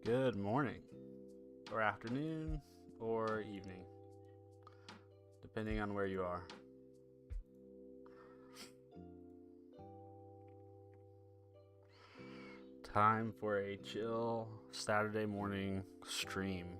Good morning, or afternoon, or evening, depending on where you are. Time for a chill Saturday morning stream.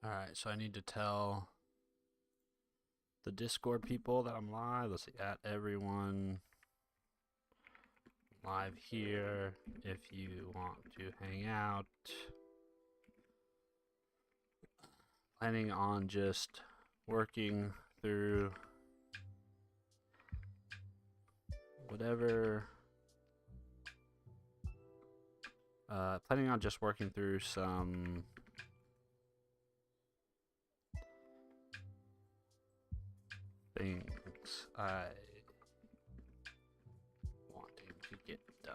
Alright, so I need to tell the Discord people that I'm live. Let's see, at everyone live here if you want to hang out. Planning on just working through whatever. Planning on just working through some things I wanting to get done.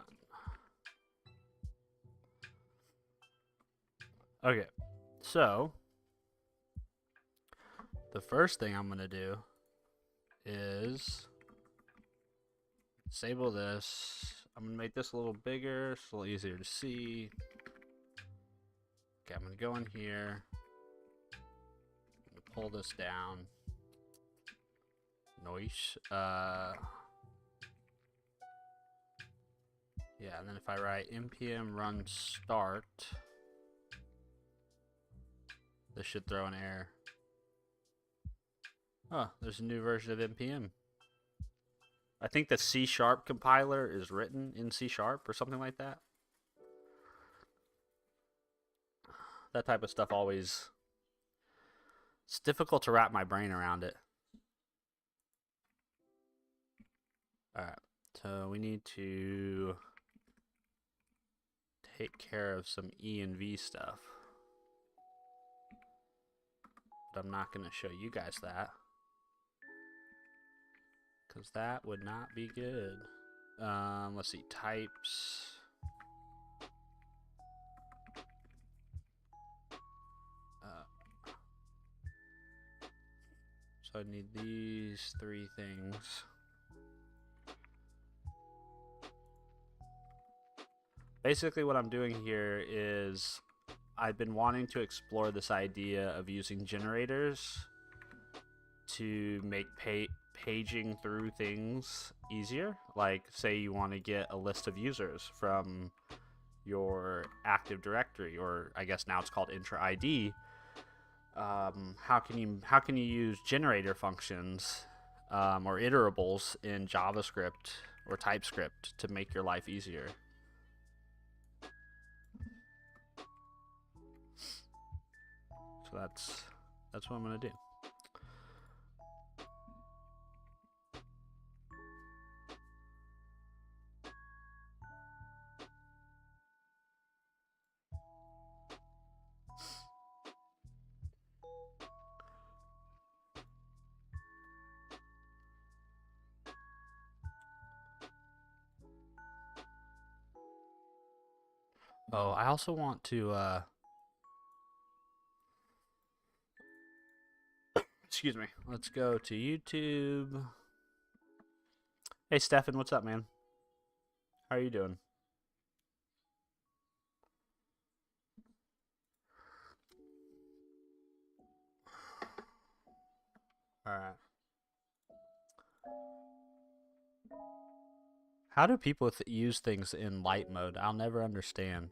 Okay, so the first thing I'm gonna do is disable this. I'm gonna make this a little bigger, it's a little easier to see. Okay, I'm gonna go in here. I'm gonna pull this down. Noise. Yeah, and then if I write npm run start, this should throw an error. Oh, there's a new version of npm. I think the C# compiler is written in C# or something like that. That type of stuff always, it's difficult to wrap my brain around it. Alright, so we need to take care of some E and V stuff. But I'm not going to show you guys that, because that would not be good. Let's see, types. So I need these three things. Basically what I'm doing here is I've been wanting to explore this idea of using generators to make paging through things easier. Like, say you want to get a list of users from your Active Directory, or I guess now it's called intra ID. How can you use generator functions or iterables in JavaScript or TypeScript to make your life easier? So that's what I'm gonna do. Oh, I also want to excuse me. Let's go to YouTube. Hey, Stefan, what's up, man? How are you doing? All right. How do people use things in light mode? I'll never understand.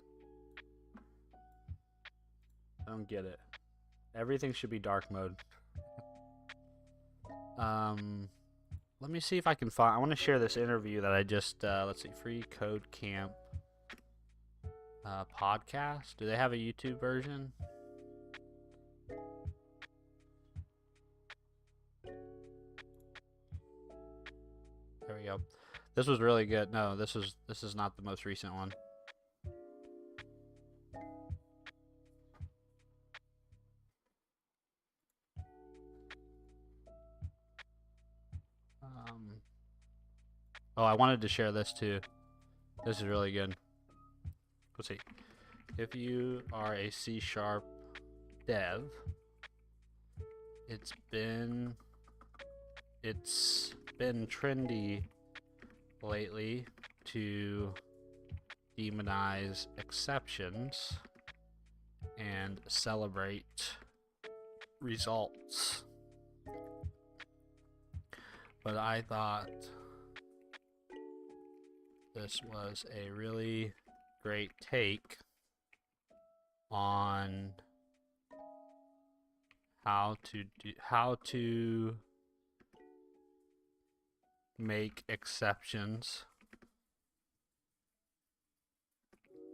I don't get it. Everything should be dark mode. Let me see if I can find. I want to share this interview that I just. Let's see, Free Code Camp podcast. Do they have a YouTube version? There we go. This was really good. No, this is not the most recent one. Oh, I wanted to share this too. This is really good. Let's see. If you are a C# dev, it's been trendy lately to demonize exceptions and celebrate results. But I thought this was a really great take on how to make exceptions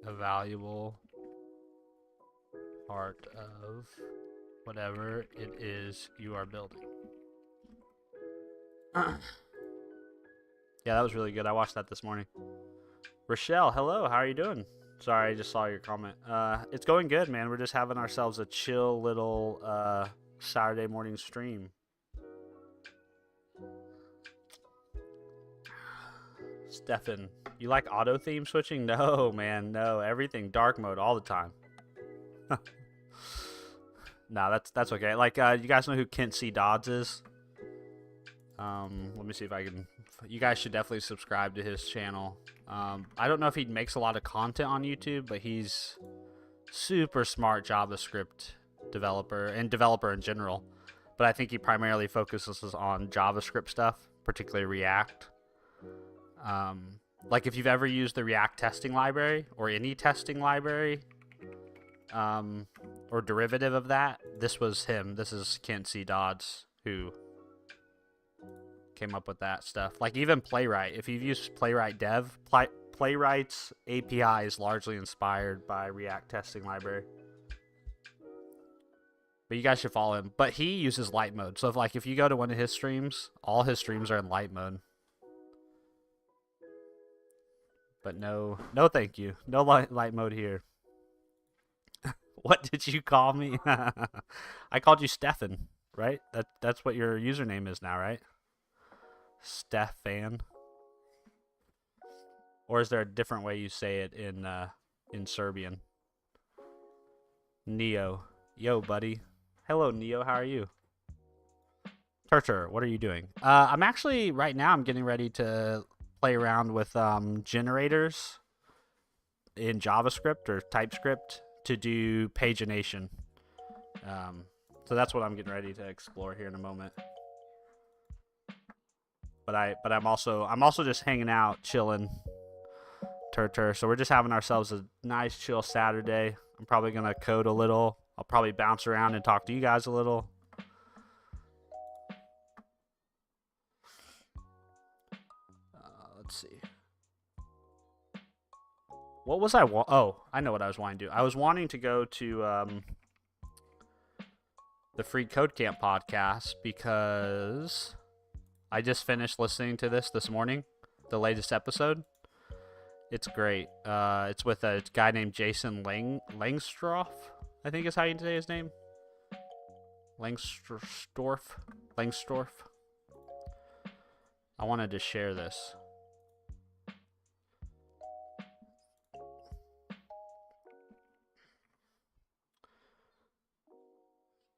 a valuable part of whatever it is you are building. Yeah, that was really good. I watched that this morning. Rochelle, hello. How are you doing? Sorry, I just saw your comment. It's going good, man. We're just having ourselves a chill little Saturday morning stream. Stefan, you like auto theme switching? No, man, no. Everything dark mode all the time. Nah, that's okay. Like, you guys know who Kent C. Dodds is? Let me see if I can. You guys should definitely subscribe to his channel. I don't know if he makes a lot of content on YouTube, but he's super smart JavaScript developer and developer in general. But I think he primarily focuses on JavaScript stuff, particularly React. Like if you've ever used the React testing library or any testing library, or derivative of that, this was him. This is Kent C. Dodds who came up with that stuff. Like even Playwright, if you've used Playwright Dev, Playwright's API is largely inspired by React testing library. But you guys should follow him. But he uses light mode. So if you go to one of his streams, all his streams are in light mode. But no thank you. No light mode here. What did you call me? I called you Stefan, right? That's what your username is now, right? Stefan. Or is there a different way you say it in Serbian? Neo. Yo, buddy. Hello, Neo. How are you? Turtur, what are you doing? I'm actually, right now, I'm getting ready to play around with generators in JavaScript or TypeScript to do pagination. So that's what I'm getting ready to explore here in a moment. But I'm also just hanging out, chilling. Turtur. So we're just having ourselves a nice chill Saturday. I'm probably gonna code a little. I'll probably bounce around and talk to you guys a little. Let's see. What was I oh, I know what I was wanting to do. I was wanting to go to the Free Code Camp podcast because I just finished listening to this morning, the latest episode. It's great. It's with a guy named Jason Langstroth, I think is how you say his name. Langstroth. I wanted to share this.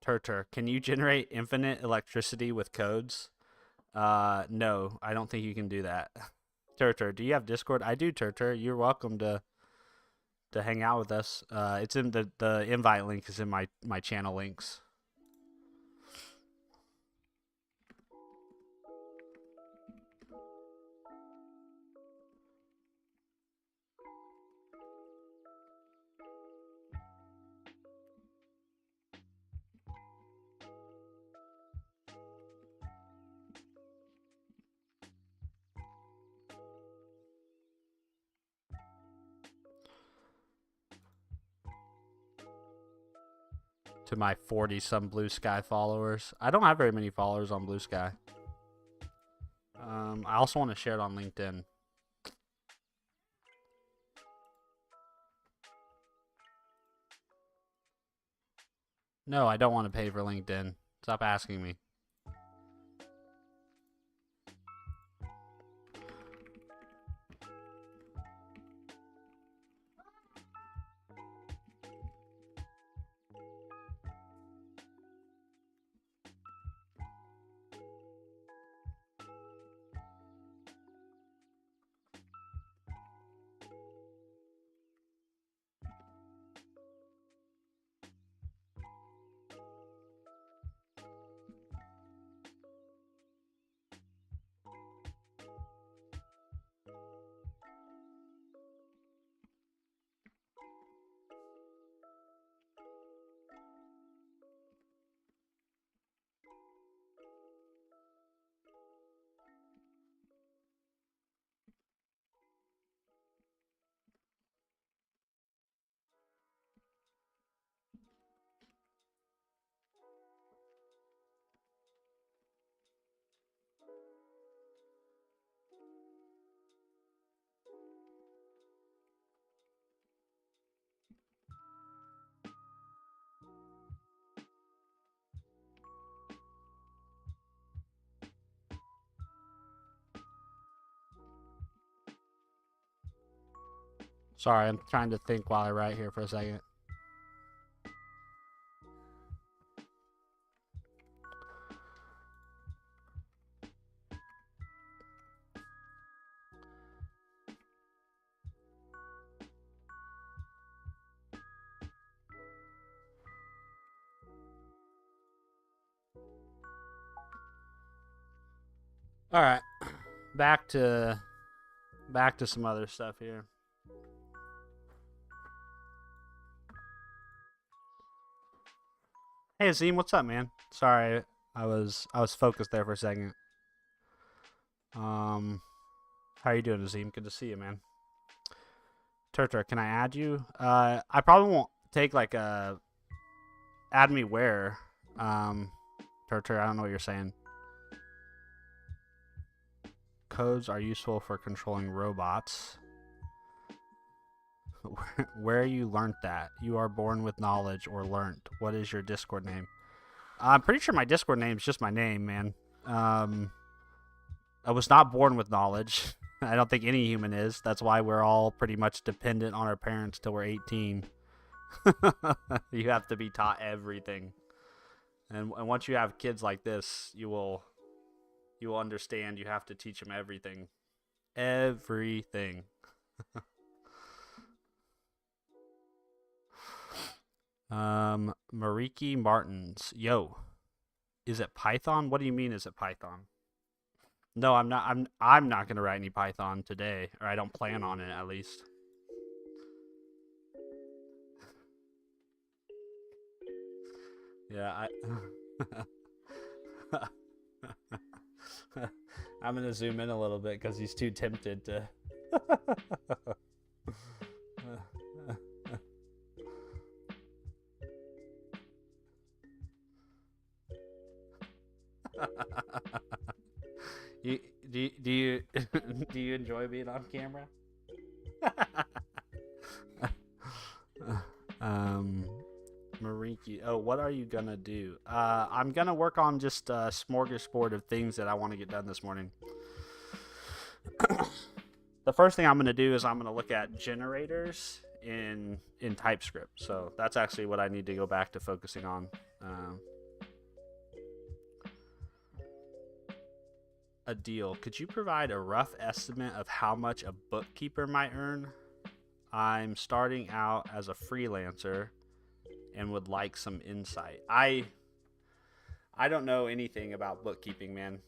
Turtur, can you generate infinite electricity with codes? No, I don't think you can do that. Turtur, do you have Discord? I do, Turtur. You're welcome to hang out with us. It's in the invite link is in my channel links. To my 40-some Blue Sky followers. I don't have very many followers on Blue Sky. I also want to share it on LinkedIn. No, I don't want to pay for LinkedIn. Stop asking me. Sorry, I'm trying to think while I write here for a second. All right, back to some other stuff here. Hey Azim, what's up, man? Sorry, I was focused there for a second. How you doing, Azim? Good to see you, man. Turtur, can I add you? I probably won't take like a add me where. Turtur, I don't know what you're saying. Codes are useful for controlling robots. Where you learnt that? You are born with knowledge or learnt. What is your Discord name? I'm pretty sure my Discord name is just my name, man. I was not born with knowledge. I don't think any human is. That's why we're all pretty much dependent on our parents till we're 18. You have to be taught everything. And once you have kids like this, you will understand you have to teach them everything. Everything. Mariki Martins. Yo. Is it Python? What do you mean is it Python? No, I'm not I'm not going to write any Python today, or I don't plan on it at least. Yeah, I'm going to zoom in a little bit cuz he's too tempted to do you do you enjoy being on camera? Mariki. Oh, what are you gonna do? I'm gonna work on just a smorgasbord of things that I want to get done this morning. The first thing I'm gonna do is I'm gonna look at generators in TypeScript. So that's actually what I need to go back to focusing on. A deal. Could you provide a rough estimate of how much a bookkeeper might earn? I'm starting out as a freelancer and would like some insight. I don't know anything about bookkeeping, man.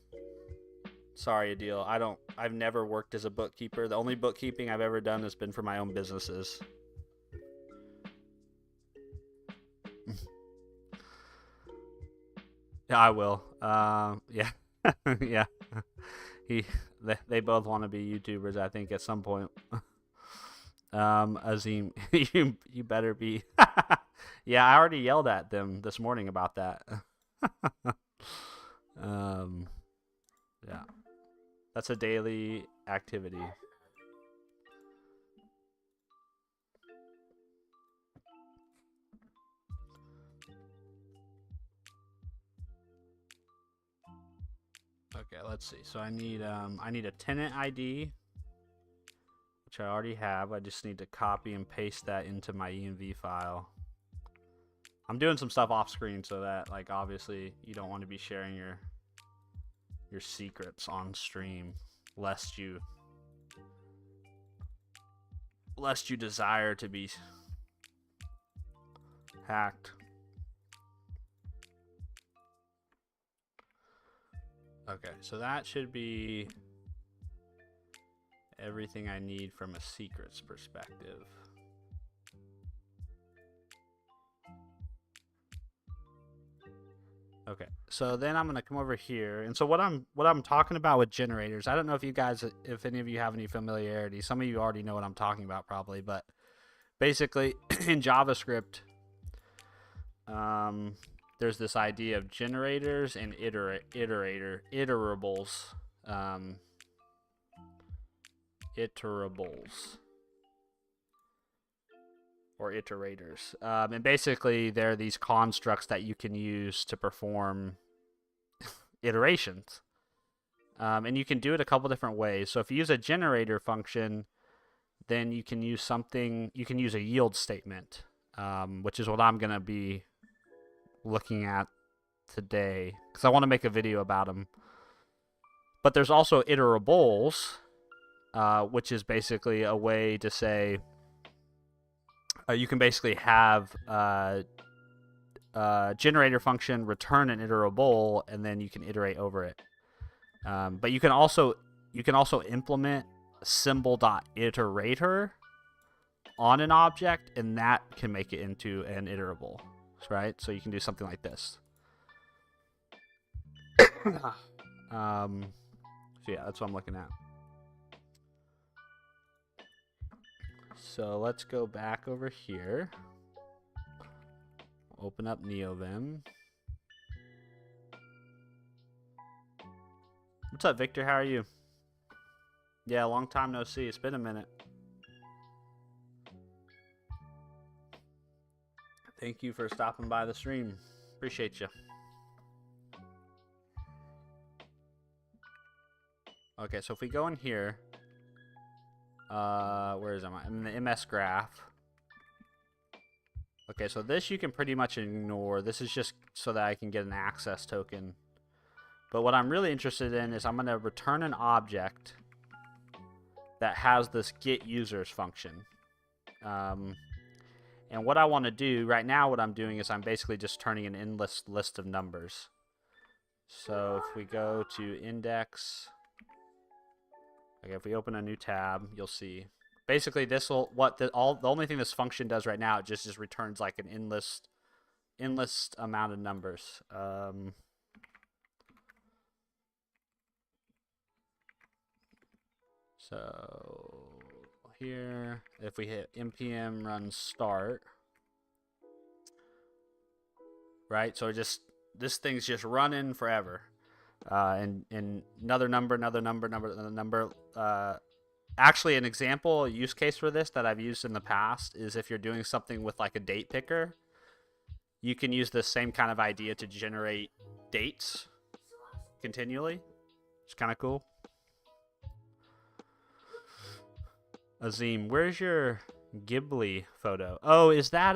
Sorry, Adil. I've never worked as a bookkeeper. The only bookkeeping I've ever done has been for my own businesses. Yeah, I will. Yeah. Yeah. They both want to be YouTubers, I think, at some point. Azim, you better be. Yeah, I already yelled at them this morning about that. Yeah, that's a daily activity. Okay, let's see. So I need a tenant ID, which I already have. I just need to copy and paste that into my env file. I'm doing some stuff off screen so that, like, obviously you don't want to be sharing your secrets on stream lest you desire to be hacked. Okay, so that should be everything I need from a secrets perspective. Okay, so then I'm gonna come over here, and so what I'm talking about with generators, I don't know if any of you have any familiarity. Some of you already know what I'm talking about probably, but basically in JavaScript, there's this idea of generators and iterables. Iterables. Or iterators. And basically, they're these constructs that you can use to perform iterations. And you can do it a couple different ways. So if you use a generator function, then you can use something, you can use a yield statement, which is what I'm going to be looking at today because I want to make a video about them. But there's also iterables, which is basically a way to say you can basically have generator function return an iterable, and then you can iterate over it. But you can also implement symbol.iterator on an object, and that can make it into an iterable, right? So you can do something like this. So yeah, that's what I'm looking at. So let's go back over here. Open up NeoVim. What's up, Victor? How are you? Yeah, long time no see. It's been a minute. Thank you for stopping by the stream. Appreciate you. Okay, so if we go in here, where is I? I'm in the MS graph. Okay, so this you can pretty much ignore. This is just so that I can get an access token. But what I'm really interested in is I'm going to return an object that has this get users function. And what I want to do right now, what I'm doing is I'm basically just turning an endless list of numbers. So if we go to index, okay, if we open a new tab, you'll see. Basically, this will the only thing this function does right now, it just returns like an endless amount of numbers. So here, if we hit npm run start, right? So this thing's just running forever, and another number. Actually, an example, a use case for this that I've used in the past is if you're doing something with like a date picker, you can use the same kind of idea to generate dates continually. It's kind of cool. Azim, where's your Ghibli photo? Oh, is that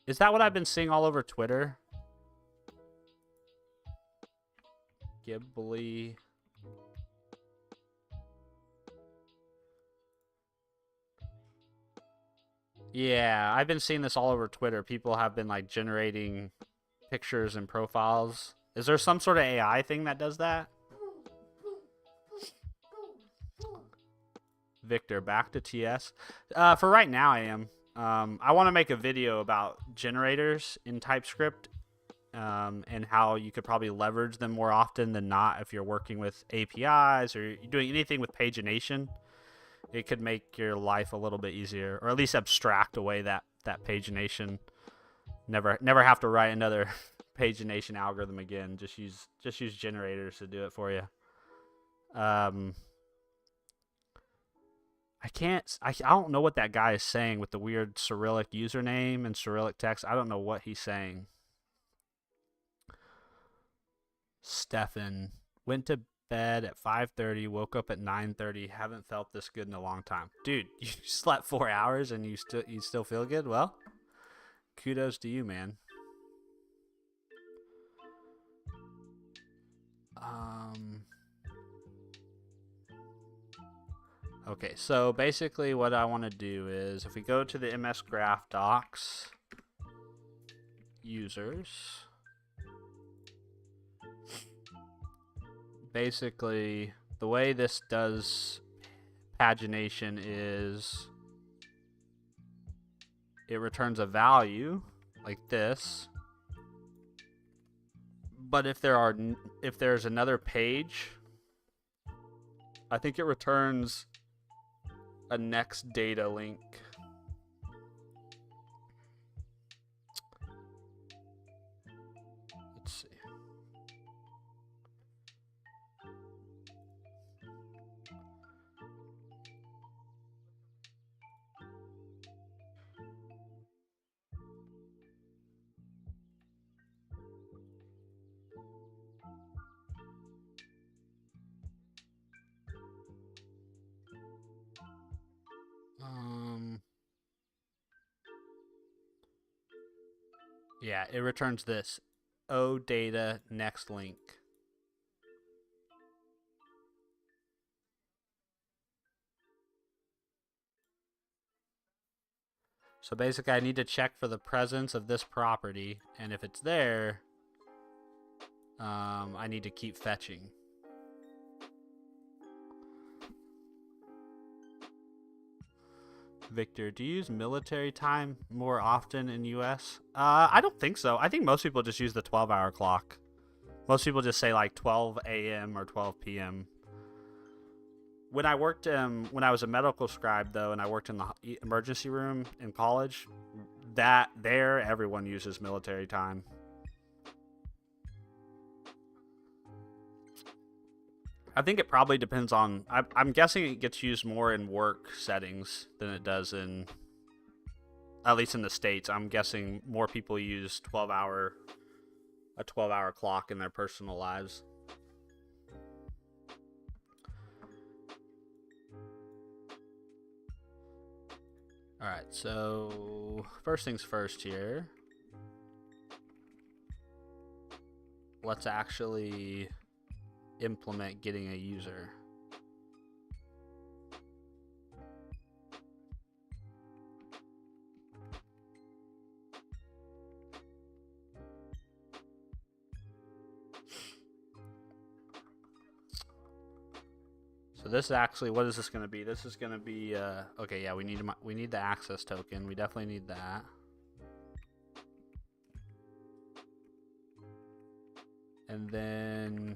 what I've been seeing all over Twitter? Ghibli. Yeah, I've been seeing this all over Twitter. People have been like generating pictures and profiles. Is there some sort of AI thing that does that? Victor, back to TS. For right now, I am. I want to make a video about generators in TypeScript and how you could probably leverage them more often than not if you're working with APIs or you're doing anything with pagination. It could make your life a little bit easier, or at least abstract away that pagination. Never have to write another pagination algorithm again. Just use generators to do it for you. I don't know what that guy is saying with the weird Cyrillic username and Cyrillic text. I don't know what he's saying. Stefan went to bed at 5:30, woke up at 9:30. Haven't felt this good in a long time. Dude, you slept 4 hours and you still feel good? Well, kudos to you, man. Okay, so basically what I want to do is if we go to the MS Graph docs, users, basically the way this does pagination is it returns a value like this, but if there's another page, I think it returns a next data link. Let's see. Yeah, it returns this. O data next link. So basically I need to check for the presence of this property, and if it's there, I need to keep fetching. Victor, do you use military time more often in US? I don't think so. I think most people just use the 12-hour clock. Most people just say like 12 a.m. or 12 p.m. When I worked, when I was a medical scribe though, and I worked in the emergency room in college, everyone uses military time. I think it probably depends on. I'm guessing it gets used more in work settings than it does in, at least in the States. I'm guessing more people use a 12-hour clock in their personal lives. All right, so first things first here. Let's actually implement getting a user. So this actually, what is this going to be? This is going to be okay. Yeah, we need the access token. We definitely need that. And then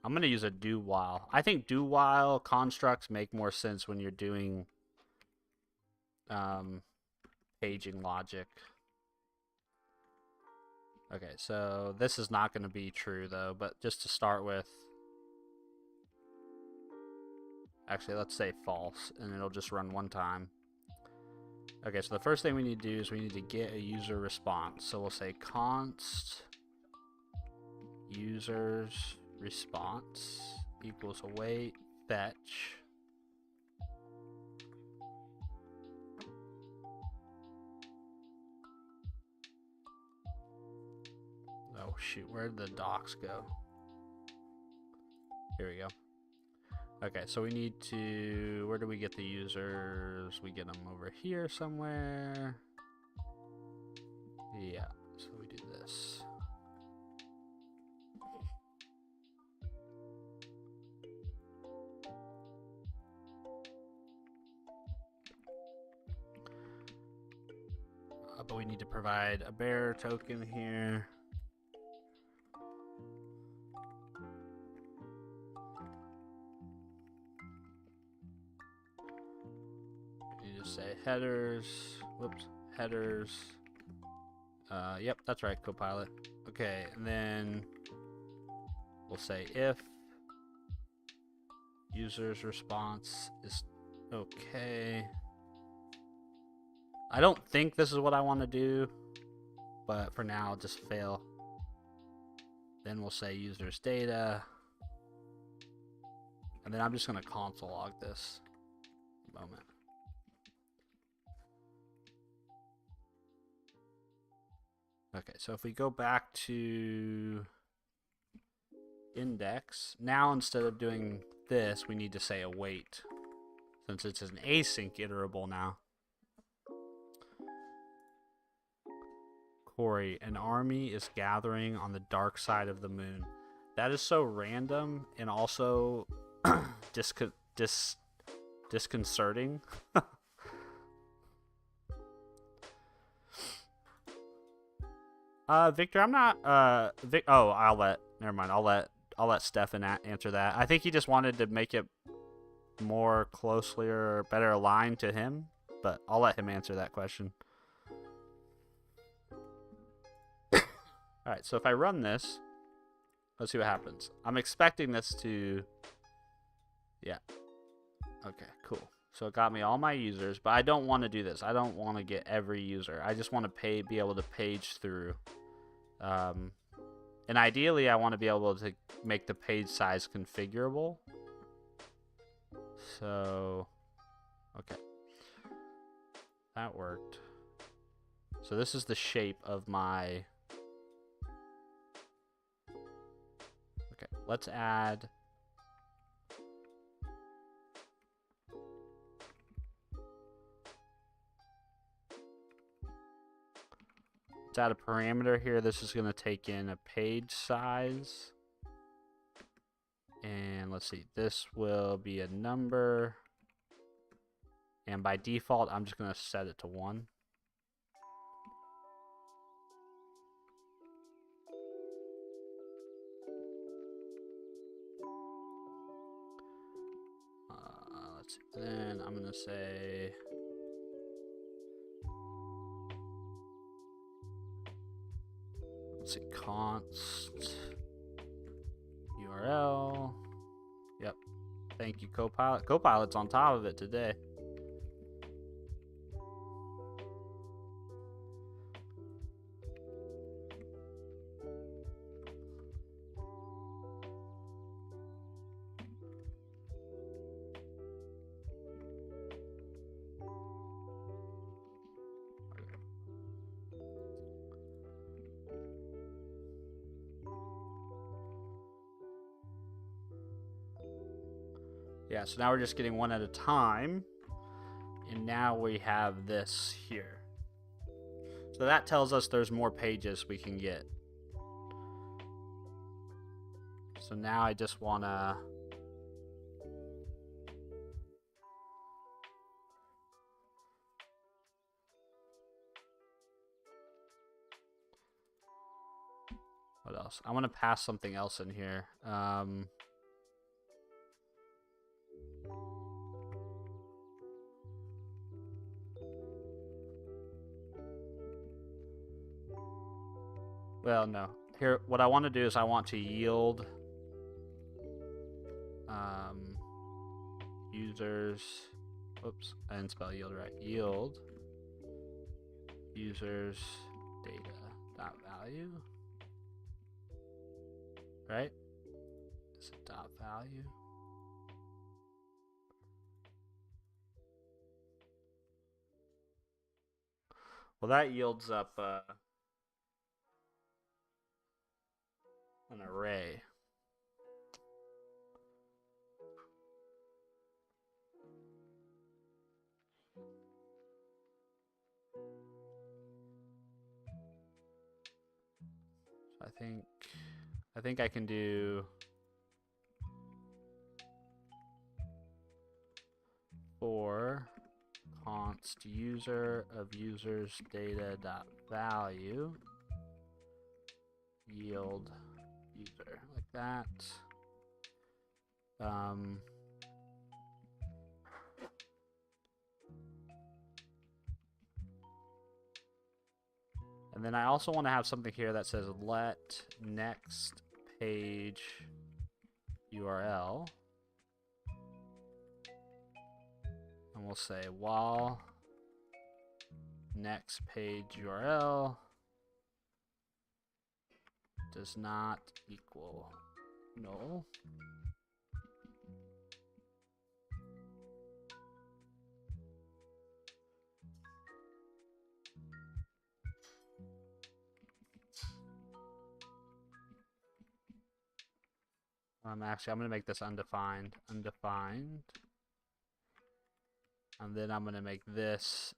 I'm going to use a do while. I think do while constructs make more sense when you're doing paging logic. Okay, so this is not going to be true though, but just to start with, actually let's say false, and it'll just run one time. Okay, so the first thing we need to do is we need to get a user response. So we'll say const users response equals await fetch. Oh shoot, where did the docs go? Here we go. Okay, so we need to, where do we get the users? We get them over here somewhere. Yeah, so we do this. But we need to provide a bearer token here. You just say headers, whoops, headers. Yep, that's right, Copilot. Okay, and then we'll say if user's response is okay. I don't think this is what I want to do, but for now, I'll just fail. Then we'll say user's data. And then I'm just going to console log this a moment. Okay, so if we go back to index, now instead of doing this, we need to say await, since it's an async iterable now. Corey, an army is gathering on the dark side of the moon. That is so random and also disconcerting. Victor, I'm not never mind. I'll let Stefan answer that. I think he just wanted to make it more closely or better aligned to him, but I'll let him answer that question. All right, so if I run this, let's see what happens. I'm expecting this to, yeah. Okay, cool. So it got me all my users, but I don't want to do this. I don't want to get every user. I just want to be able to page through. And ideally, I want to be able to make the page size configurable. So, okay. That worked. So this is the shape of my... Okay, let's add... Let's add a parameter here. This is going to take in a page size. And let's see, this will be a number. And by default, I'm just going to set it to 1. Let's see, then I'm going to say... Let's see, const URL. Yep. Thank you, Copilot. Copilot's on top of it today. Yeah, so now we're just getting one at a time. And now we have this here. So that tells us there's more pages we can get. So now I just want to... What else? I want to pass something else in here. Well, no. Here, what I want to do is I want to yield users. Oops, I didn't spell yield right. Yield users data dot value. Right? Is it dot value? Well, that yields up an array. So I think I can do for const user of users data dot value yield user, like that. And then I also want to have something here that says let next page URL. And we'll say while next page URL does not equal null. Actually, I'm going to make this undefined. Undefined. And then I'm going to make this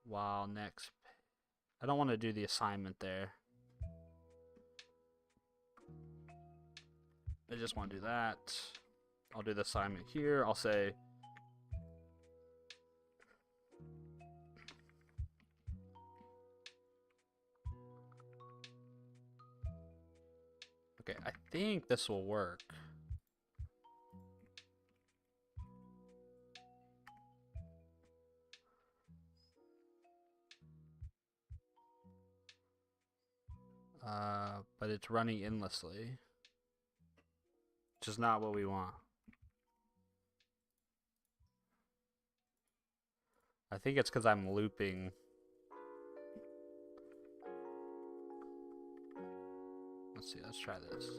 while next. I don't want to do the assignment there. I just want to do that. I'll do the assignment here. I'll say okay, I think this will work. But it's running endlessly, which is not what we want. I think it's because I'm looping. Let's see, let's try this.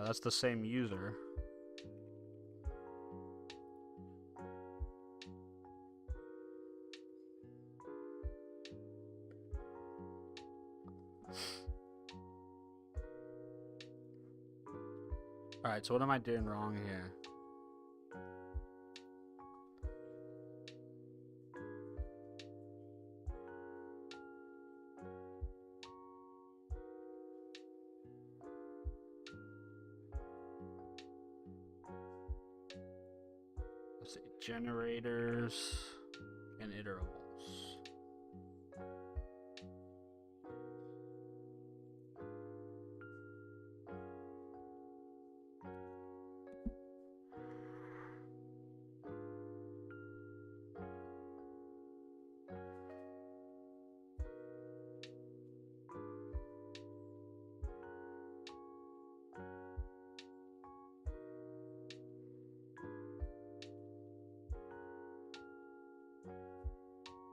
Oh, that's the same user. Alright, so what am I doing wrong here? Let's see, generators and iterables.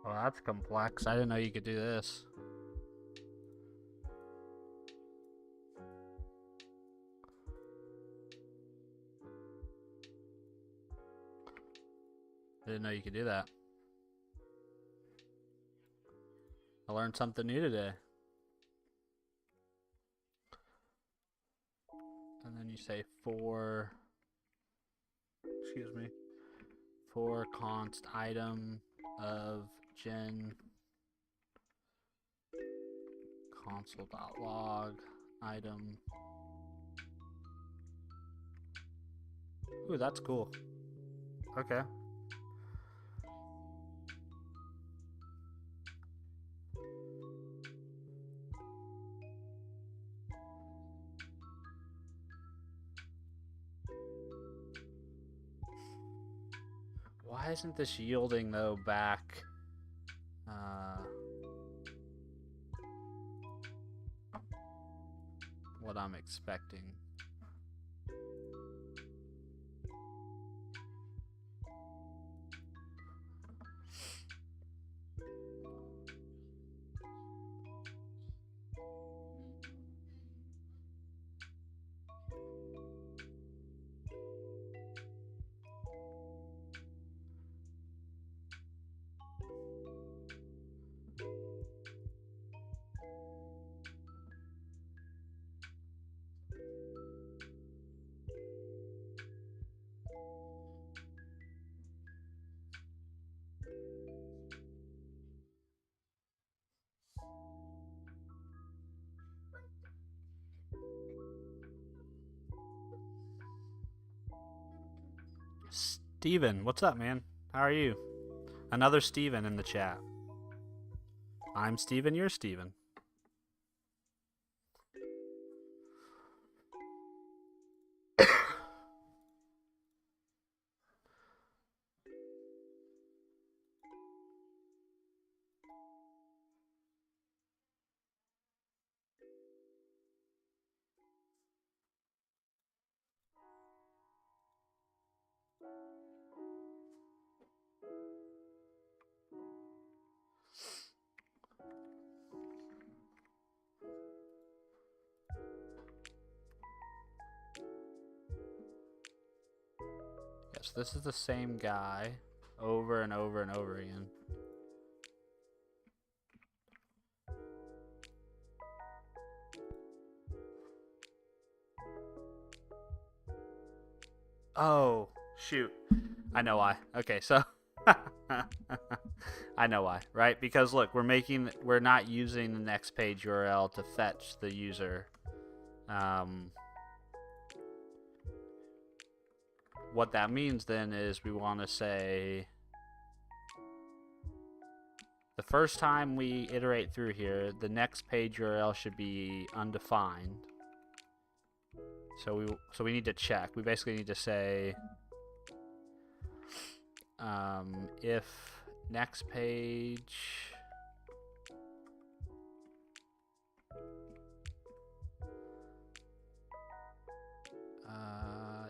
Oh, that's complex. I didn't know you could do this. I didn't know you could do that. I learned something new today. And then you say for, excuse me, for const item of gen console.log item. Ooh, that's cool. Okay. Why isn't this yielding though back? What I'm expecting. Steven, what's up, man? How are you? Another Steven in the chat. I'm Steven, you're Steven. Yes, this is the same guy over and over and over again. Oh, shoot. I know why. Okay, so I know why, right? Because look, we're not using the next page URL to fetch the user. What that means then is we want to say the first time we iterate through here, the next page URL should be undefined. So we need to check. We basically need to say if next page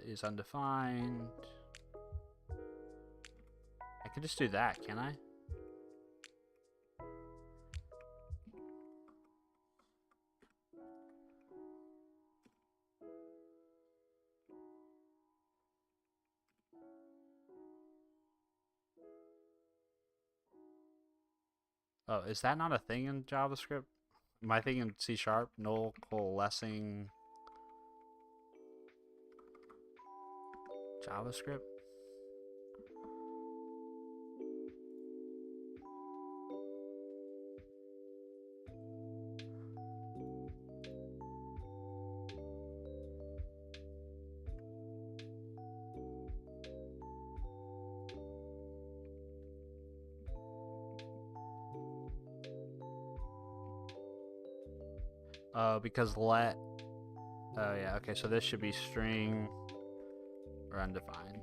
is undefined. I can just do that, can I? Oh, is that not a thing in JavaScript? Am I thinking C#? Null coalescing JavaScript? Because let. Oh yeah, okay, so this should be string or undefined.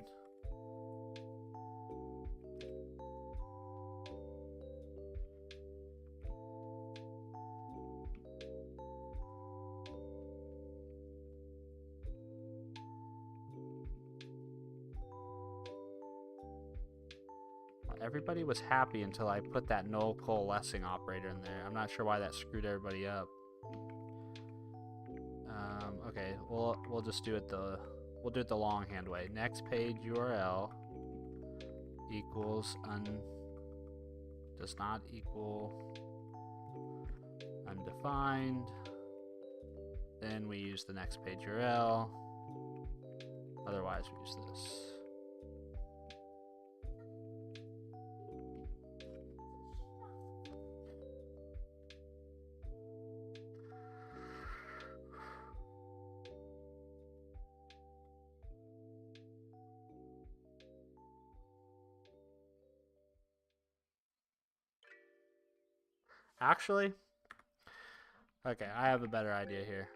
Everybody was happy until I put that null coalescing operator in there. I'm not sure why that screwed everybody up. Okay, we'll just do it the longhand way. Next page URL equals does not equal undefined. Then we use the next page URL. Otherwise, we use this. Actually, okay, I have a better idea here.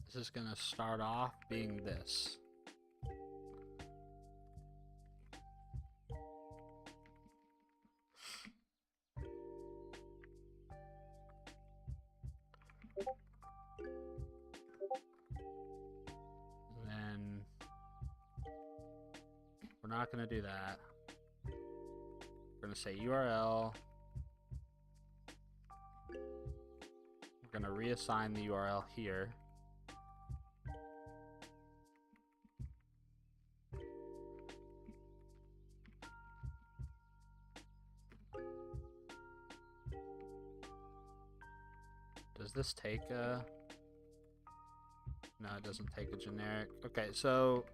This is gonna start off being this. Then we're not gonna do that. We're gonna say URL. We're gonna reassign the URL here. Does this take a... No, it doesn't take a generic. Okay, so...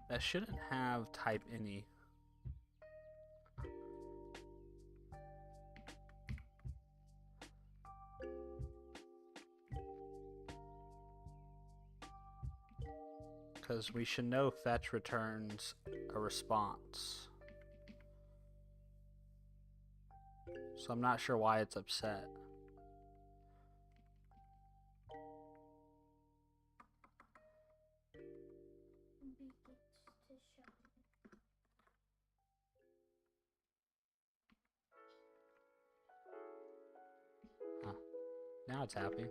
that shouldn't have type any. Because we should know fetch returns a response. So I'm not sure why it's upset. Huh. Now it's happy.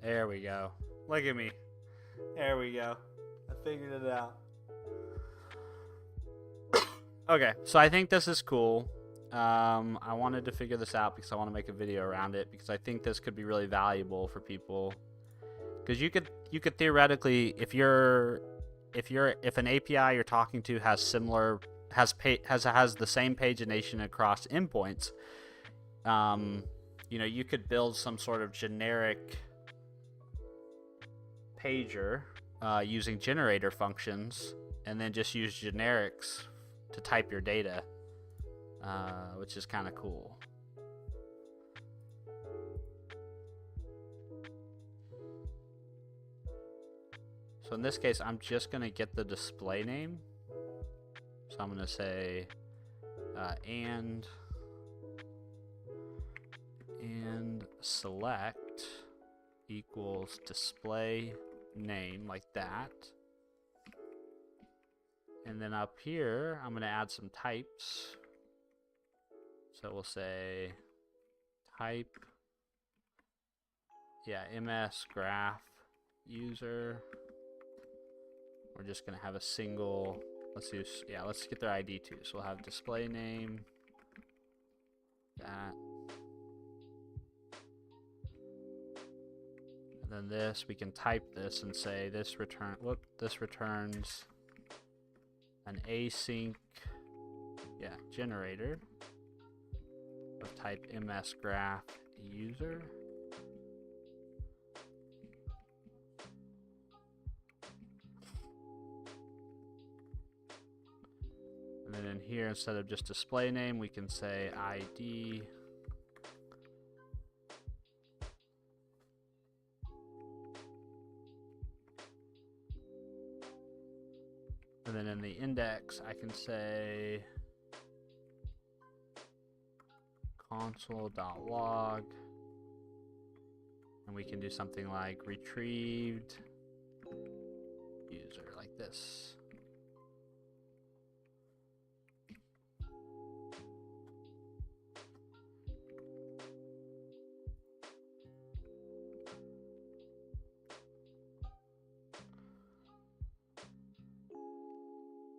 There we go. Look at me. There we go. I figured it out. Okay, so I think this is cool. I wanted to figure this out because I want to make a video around it because I think this could be really valuable for people. Because you could theoretically, if an API you're talking to has similar has the same pagination across endpoints, you know, you could build some sort of generic pager using generator functions, and then just use generics to type your data, which is kind of cool. So in this case, I'm just going to get the display name. So I'm going to say and select equals display name, like that. And then up here, I'm going to add some types. So we'll say type yeah, ms graph user. We're just gonna have a single. Let's do, yeah, let's get their ID too. So we'll have display name, that, and then this. We can type this and say this this returns an async, yeah, generator of type ms graph user. And then in here, instead of just display name, we can say ID. And then in the index, I can say console.log. And we can do something like retrieved user, like this.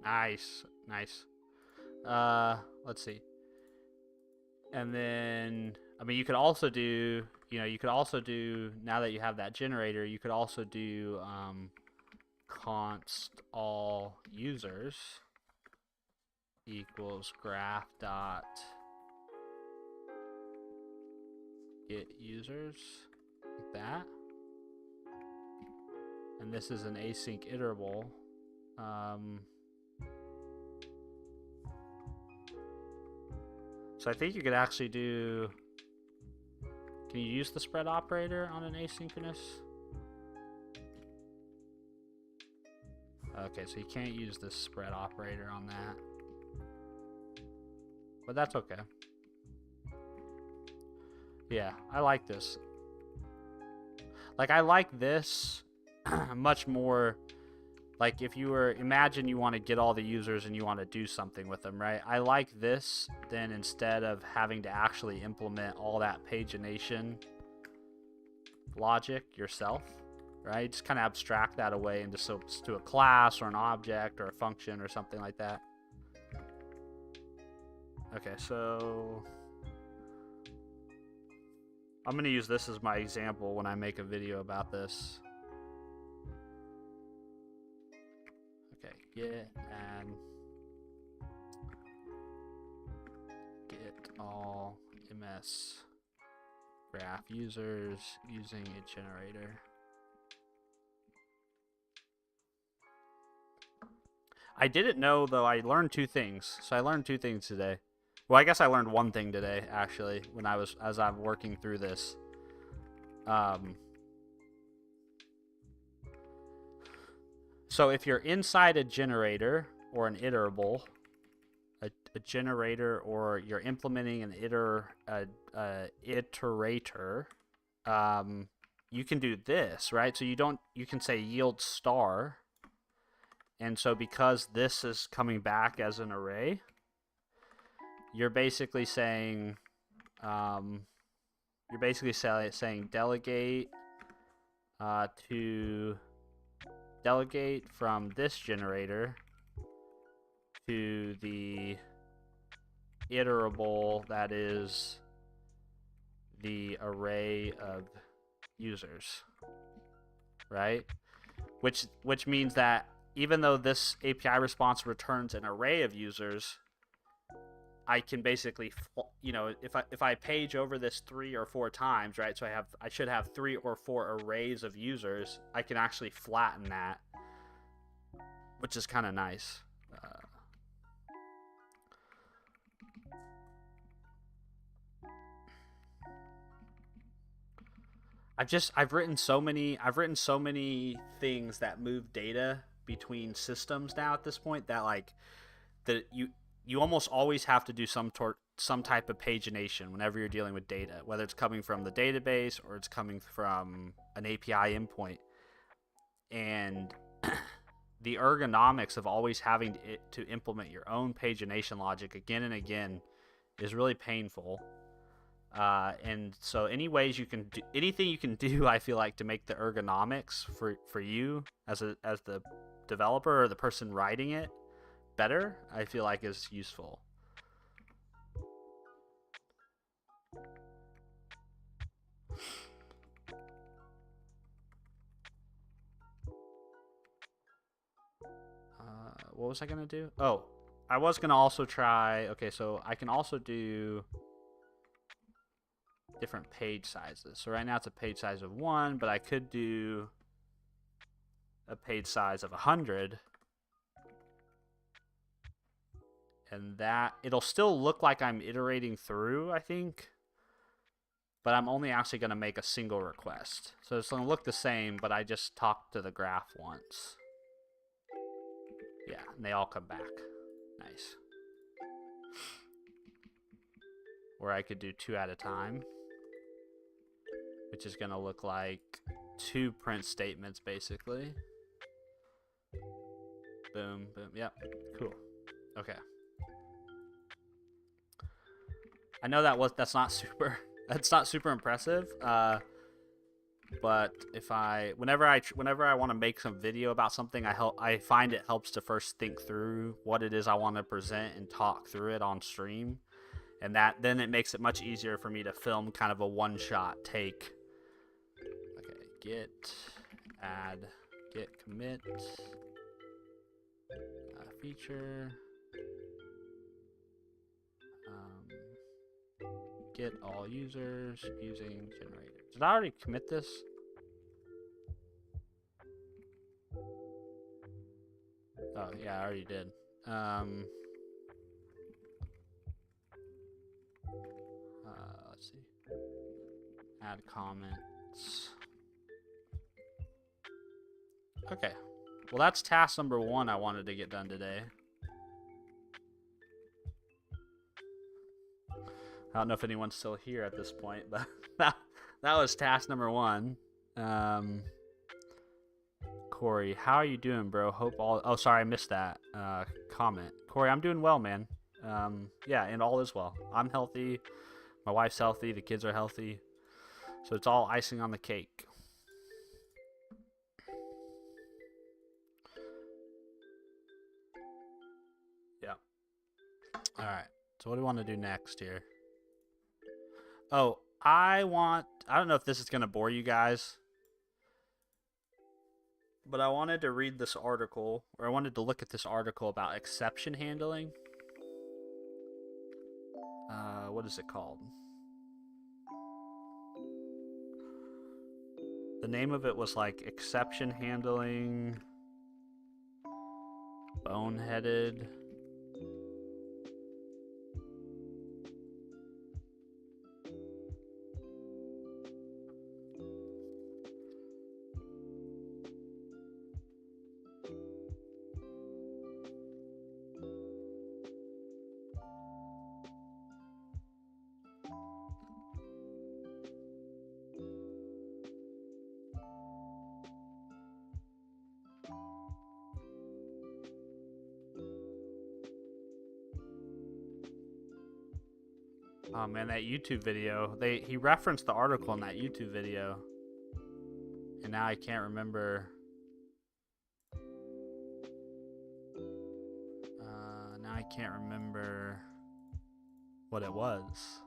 Nice, nice. Let's see. And then, I mean, you could also do, now that you have that generator, you could also do const all users equals graph dot get users, like that. And this is an async iterable. So I think you could actually do, can you use the spread operator on an asynchronous? Okay, so you can't use this spread operator on that. But that's okay. Yeah, I like this. Like, I like this much more. Like, if you were, imagine you want to get all the users and you want to do something with them, right? I like this, then instead of having to actually implement all that pagination logic yourself, right? Just kind of abstract that away into to a class or an object or a function or something like that. Okay, so I'm going to use this as my example when I make a video about this. Get and get all ms graph users using a generator. I didn't know, though. I learned two things. So I learned two things today. Well, I guess I learned one thing today, actually, as I'm working through this. So if you're inside a generator or an iterable, a generator, or you're implementing an iterator, you can do this, right? So you can say yield star. And so because this is coming back as an array, you're basically saying, saying delegate to delegate from this generator to the iterable that is the array of users, right? Which means that even though this API response returns an array of users, I can basically, if I page over this 3 or 4 times, right? So I should have 3 or 4 arrays of users. I can actually flatten that, which is kind of nice. I've written so many things that move data between systems now at this point that you almost always have to do some type of pagination whenever you're dealing with data, whether it's coming from the database or it's coming from an API endpoint. And the ergonomics of always having to implement your own pagination logic again and again is really painful. And so anything you can do, I feel like, to make the ergonomics for you as the developer or the person writing it better, I feel like is useful. What was I gonna do? Oh, I was gonna also try. Okay, so I can also do different page sizes. So right now it's a page size of 1, but I could do a page size of 100, and that it'll still look like I'm iterating through, I think, but I'm only actually going to make a single request. So it's going to look the same, but I just talk to the graph once. Yeah, and they all come back. Nice. Or I could do 2 at a time, which is going to look like 2 print statements, basically. Boom, boom. Yep, cool. Okay. I know that's not super impressive. But whenever I want to make some video about something, I find it helps to first think through what it is I want to present and talk through it on stream, and then it makes it much easier for me to film kind of a one-shot take. Okay, git add git commit feature. Get all users using generator. Did I already commit this? Oh, yeah, I already did. Let's see. Add comments. Okay. Well, that's task number 1 I wanted to get done today. I don't know if anyone's still here at this point, but that was task number 1. Corey, how are you doing, bro? Hope all... Oh, sorry, I missed that comment. Corey, I'm doing well, man. Yeah, and all is well. I'm healthy. My wife's healthy. The kids are healthy. So it's all icing on the cake. Yeah. All right. So what do we want to do next here? Oh, I don't know if this is going to bore you guys, but I wanted to read this article, or I wanted to look at this article about exception handling. What is it called? The name of it was like exception handling, boneheaded. Oh man, that YouTube video. He referenced the article in that YouTube video, and now I can't remember. Now I can't remember what it was.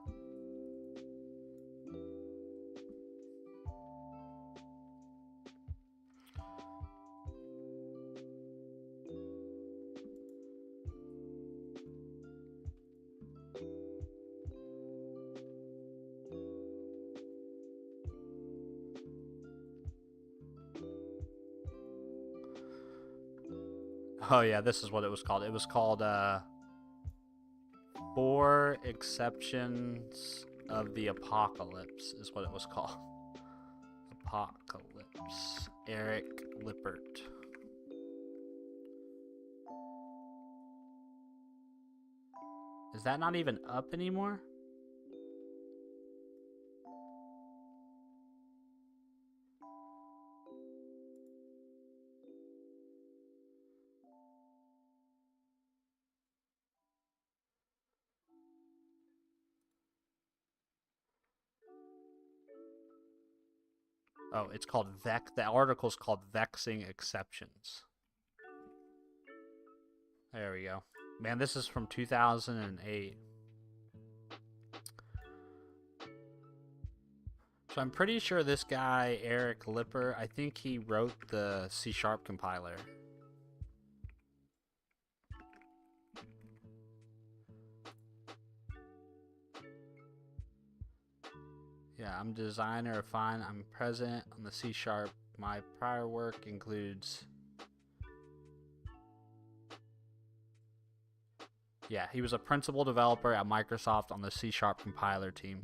Oh yeah, this is what it was called. It was called 4 Exceptions of the Apocalypse is what it was called. Apocalypse. Eric Lippert. Is that not even up anymore? Oh, it's called The article's called Vexing Exceptions. There we go. Man, this is from 2008. So I'm pretty sure this guy, Eric Lipper, I think he wrote the C# compiler. Yeah, I'm a designer, fine. I'm present on the C#. My prior work includes... Yeah, he was a principal developer at Microsoft on the C# compiler team.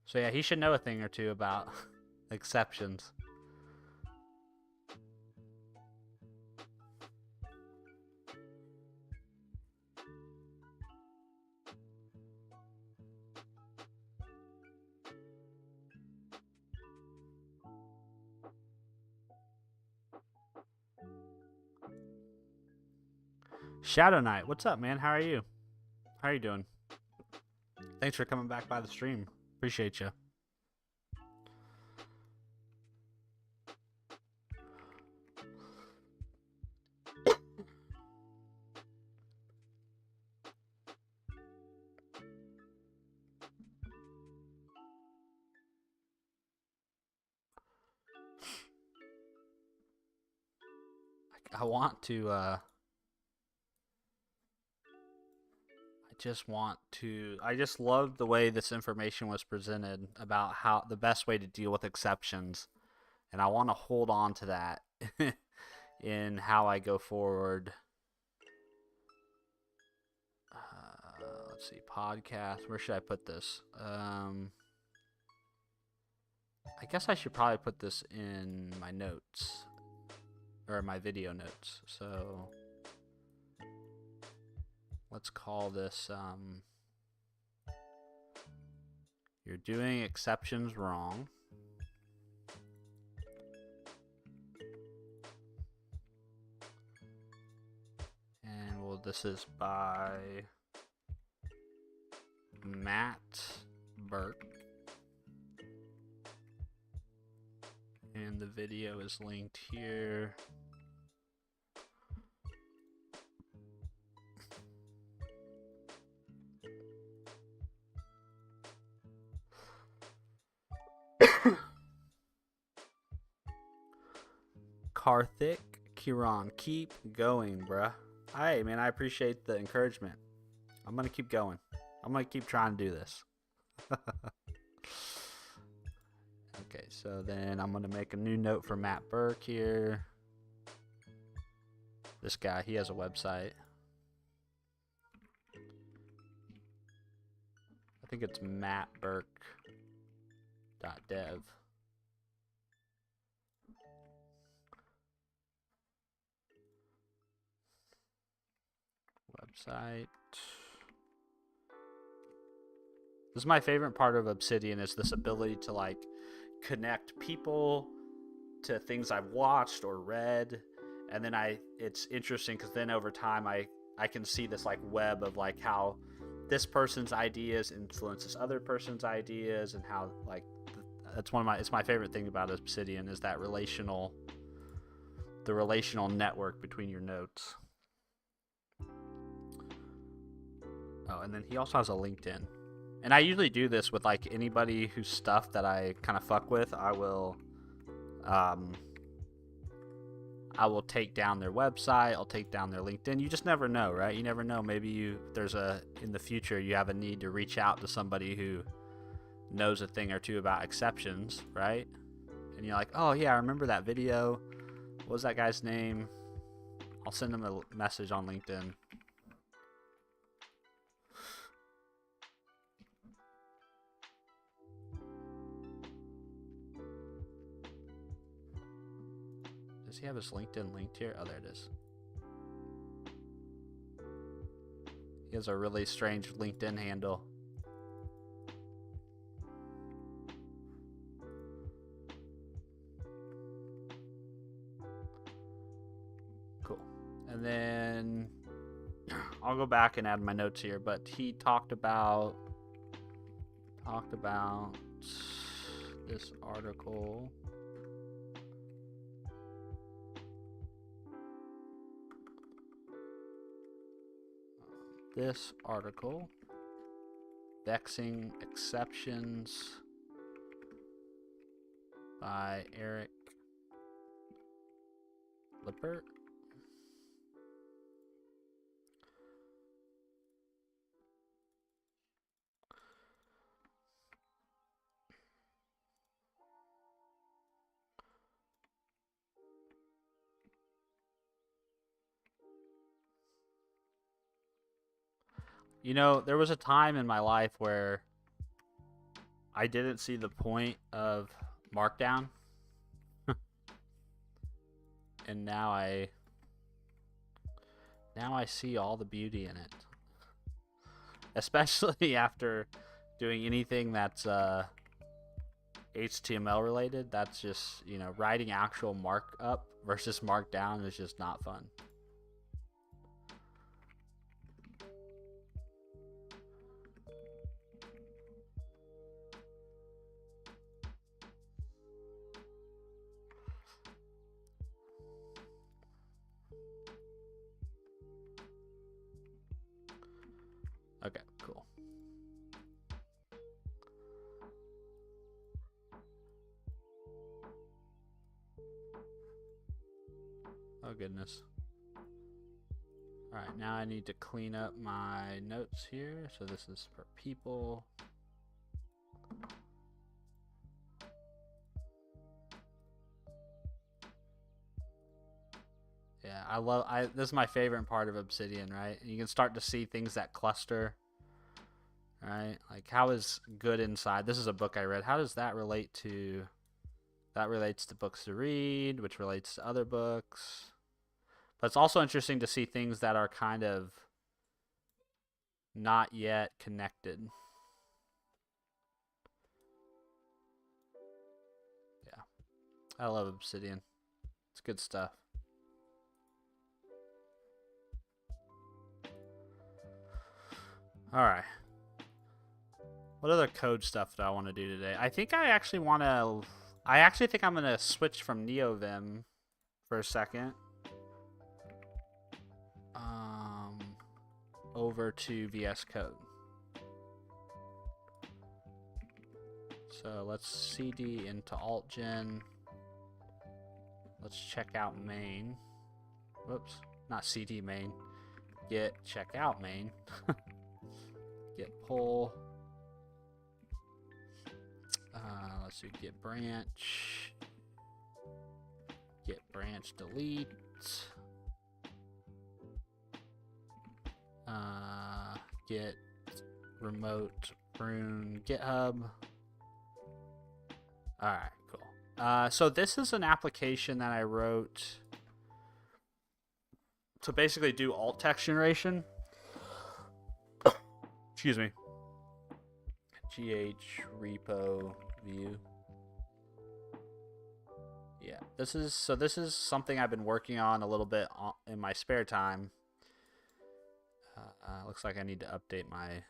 So yeah, he should know a thing or two about exceptions. Shadow Knight, what's up, man? How are you? How are you doing? Thanks for coming back by the stream. Appreciate you. I want to, I just love the way this information was presented about how the best way to deal with exceptions. And I want to hold on to that in how I go forward. Let's see, podcast. Where should I put this? I guess I should probably put this in my notes. Or my video notes. So let's call this you're doing exceptions wrong. And well, this is by Matt Burke. And the video is linked here. Karthik Kiran, keep going, bruh. Hey, man, I appreciate the encouragement. I'm gonna keep going. I'm gonna keep trying to do this. Okay, so then I'm gonna make a new note for Matt Burke here. This guy, he has a website. I think it's mattburke.dev. Website. This is my favorite part of Obsidian, is this ability to like connect people to things I've watched or read, and then it's interesting because then over time I can see this like web of like how this person's ideas influences other person's ideas, and how like it's my favorite thing about Obsidian is that the relational network between your notes. Oh, and then he also has a LinkedIn. And I usually do this with like anybody whose stuff that I kind of fuck with. I will take down their website. I'll take down their LinkedIn. You just never know, right? You never know. Maybe in the future you have a need to reach out to somebody who knows a thing or two about exceptions, right? And you're like, oh yeah, I remember that video. What was that guy's name? I'll send him a message on LinkedIn. Does he have his LinkedIn linked here? Oh, there it is. He has a really strange LinkedIn handle. Cool. And then I'll go back and add my notes here, but he talked about this article. This article. Vexing Exceptions by Eric Lippert. You know, there was a time in my life where I didn't see the point of Markdown. And now I see all the beauty in it. Especially after doing anything that's HTML related. That's just, you know, writing actual markup versus Markdown is just not fun. Okay, cool. Oh, goodness. All right, now I need to clean up my notes here. So this is for people. Yeah, this is my favorite part of Obsidian, right? You can start to see things that cluster, right? Like, how is good inside? This is a book I read. How does that relate to... That relates to books to read, which relates to other books. But it's also interesting to see things that are kind of not yet connected. Yeah. I love Obsidian. It's good stuff. All right. What other code stuff do I want to do today? I think I actually want to... I actually think I'm going to switch from NeoVim for a second. Over to VS Code. So let's cd into altgen. Let's check out main. Whoops, not cd main. Git check out main. Git pull. Let's do git branch. Git branch delete. Git remote prune GitHub. Alright, cool. So this is an application that I wrote to basically do alt text generation. Excuse me. GH repo view. Yeah, this is something I've been working on a little bit in my spare time. Looks like I need to update my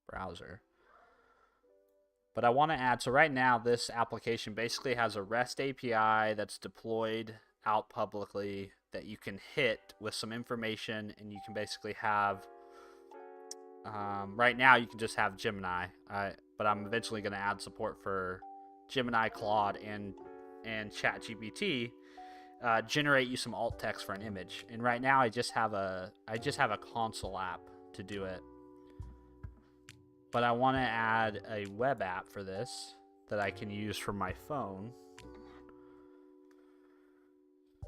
browser. But I want to add, so right now this application basically has a REST API that's deployed out publicly that you can hit with some information, and you can basically have, right now you can just have Gemini, but I'm eventually going to add support for Gemini, Claude, and ChatGPT. Generate you some alt text for an image, and right now I just have a console app to do it, but I want to add a web app for this that I can use from my phone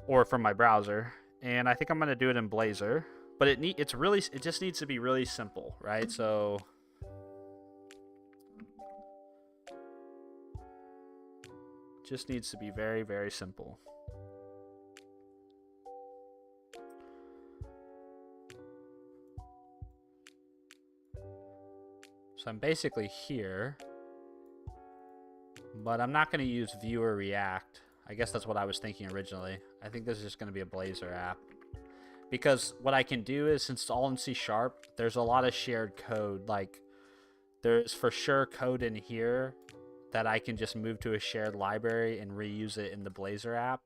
or from my browser, and I think I'm going to do it in Blazor, but it just needs to be really simple, right? So just needs to be very, very simple. So I'm basically here, but I'm not going to use Vue or React. I guess that's what I was thinking originally. I think this is just going to be a Blazor app. Because what I can do is, since it's all in C#, there's a lot of shared code. Like, there's for sure code in here that I can just move to a shared library and reuse it in the Blazor app.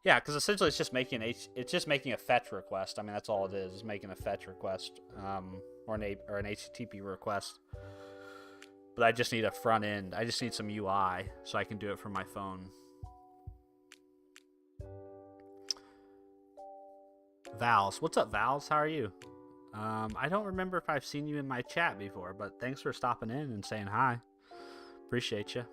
Yeah, because essentially it's just making a fetch request. I mean, that's all it is. It's making a fetch request, or an HTTP request. But I just need a front end. I just need some UI so I can do it from my phone. Vals, what's up, Vals? How are you? I don't remember if I've seen you in my chat before, but thanks for stopping in and saying hi. Appreciate you.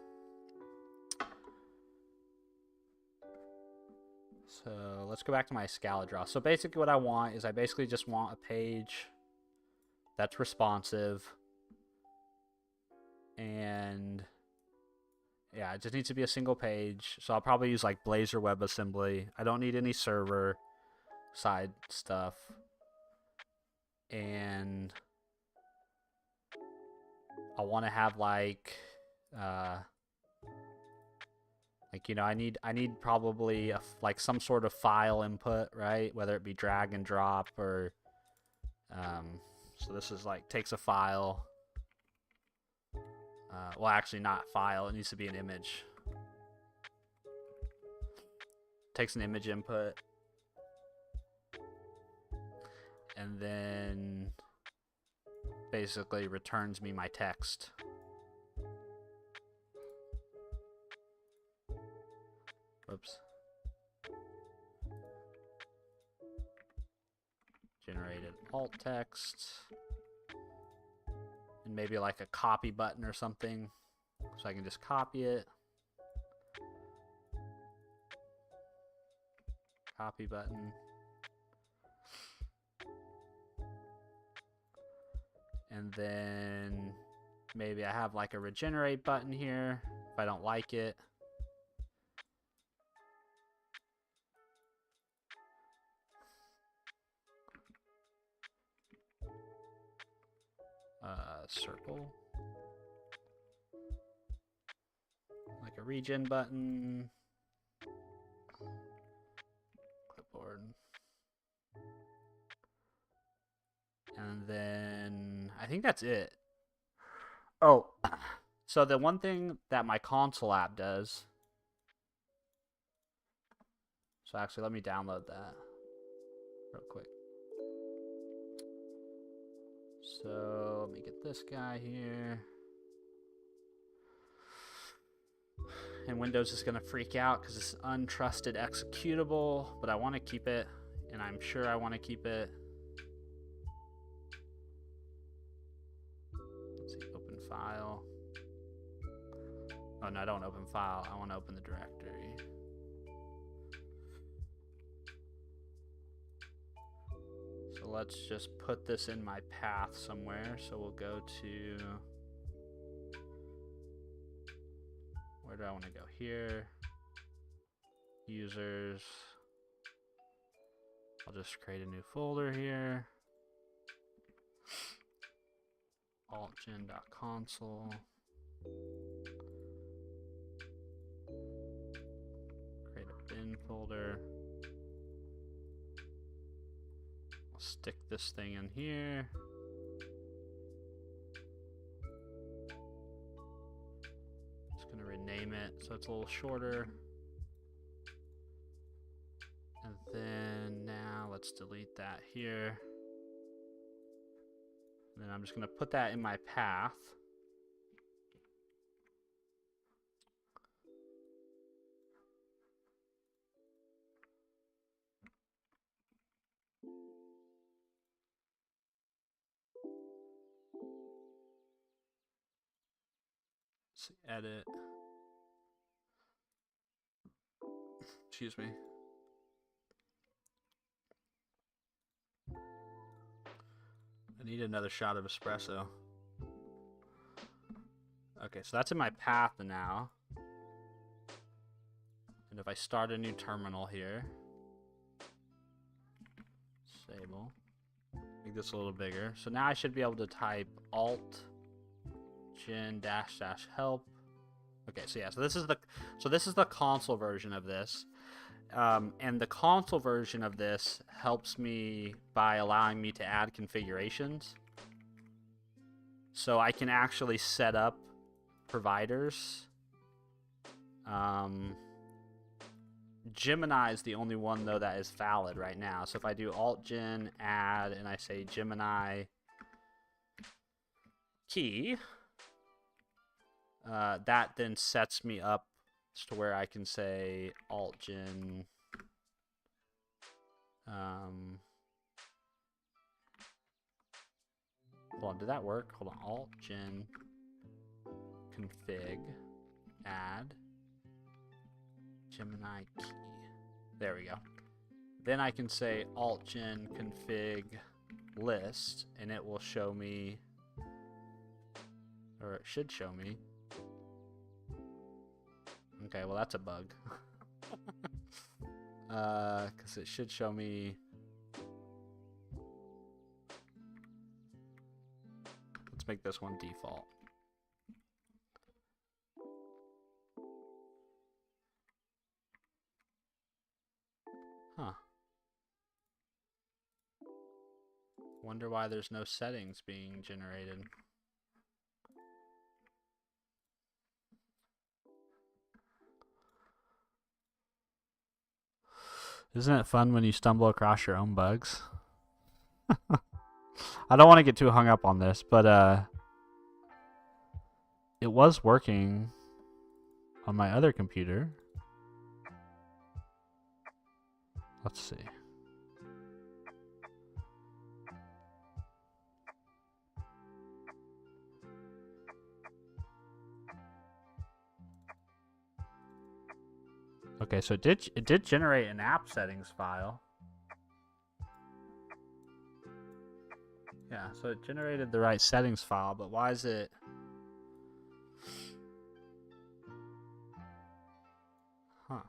So let's go back to my Scala draw. So basically what I want is I basically just want a page that's responsive. And yeah, it just needs to be a single page. So I'll probably use like Blazor WebAssembly. I don't need any server side stuff. And I want to have like you know, I need probably like some sort of file input, right? Whether it be drag and drop or so this is like takes a file. Well, actually not file. It needs to be an image. Takes an image input. And then basically returns me my text. Whoops. Generated alt text. And maybe like a copy button or something. So I can just copy it. Copy button. And then maybe I have like a regenerate button here if I don't like it. Circle. Like a regen button. Clipboard. And then I think that's it. Oh, so the one thing that my console app does. So actually, let me download that real quick. So let me get this guy here. And Windows is going to freak out because it's untrusted executable, but I want to keep it, and I'm sure I want to keep it. Let's see, open file. Oh, no, I don't open file. I want to open the directory. So let's just put this in my path somewhere. So we'll go to, where do I want to go? Here, users. I'll just create a new folder here. altgen.console. Create a bin folder. I'll stick this thing in here. Just gonna rename it so it's a little shorter. And then now let's delete that here. And then I'm just going to put that in my path. Let's see, edit. Excuse me. I need another shot of espresso. Okay, so that's in my path now. And if I start a new terminal here, disable, make this a little bigger. So now I should be able to type alt gen -- help. Okay, so yeah, so this is the console version of this. And the console version of this helps me by allowing me to add configurations. So I can actually set up providers. Gemini is the only one though that is valid right now. So if I do alt-gen add and I say Gemini key, that then sets me up to where I can say alt-gen hold on, did that work? Hold on, alt-gen config add Gemini key. There we go. Then I can say alt-gen config list, and it will show me, or it should show me. Okay, well that's a bug. Because it should show me. Let's make this one default. Huh. Wonder why there's no settings being generated. Isn't it fun when you stumble across your own bugs? I don't want to get too hung up on this, but it was working on my other computer. Let's see. Okay, so it did generate an app settings file. Yeah, so it generated the right settings file, but why is it? Huh.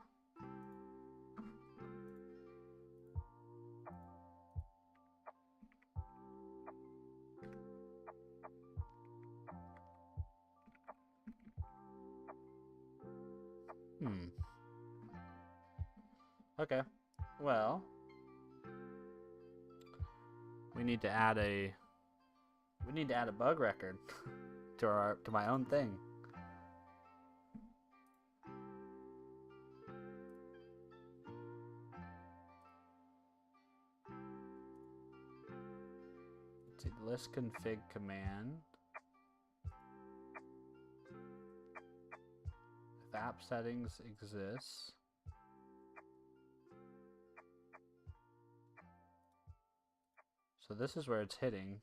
Okay. Well, we need to add a bug record to my own thing. Let's see, list config command. If app settings exists. So this is where it's hitting.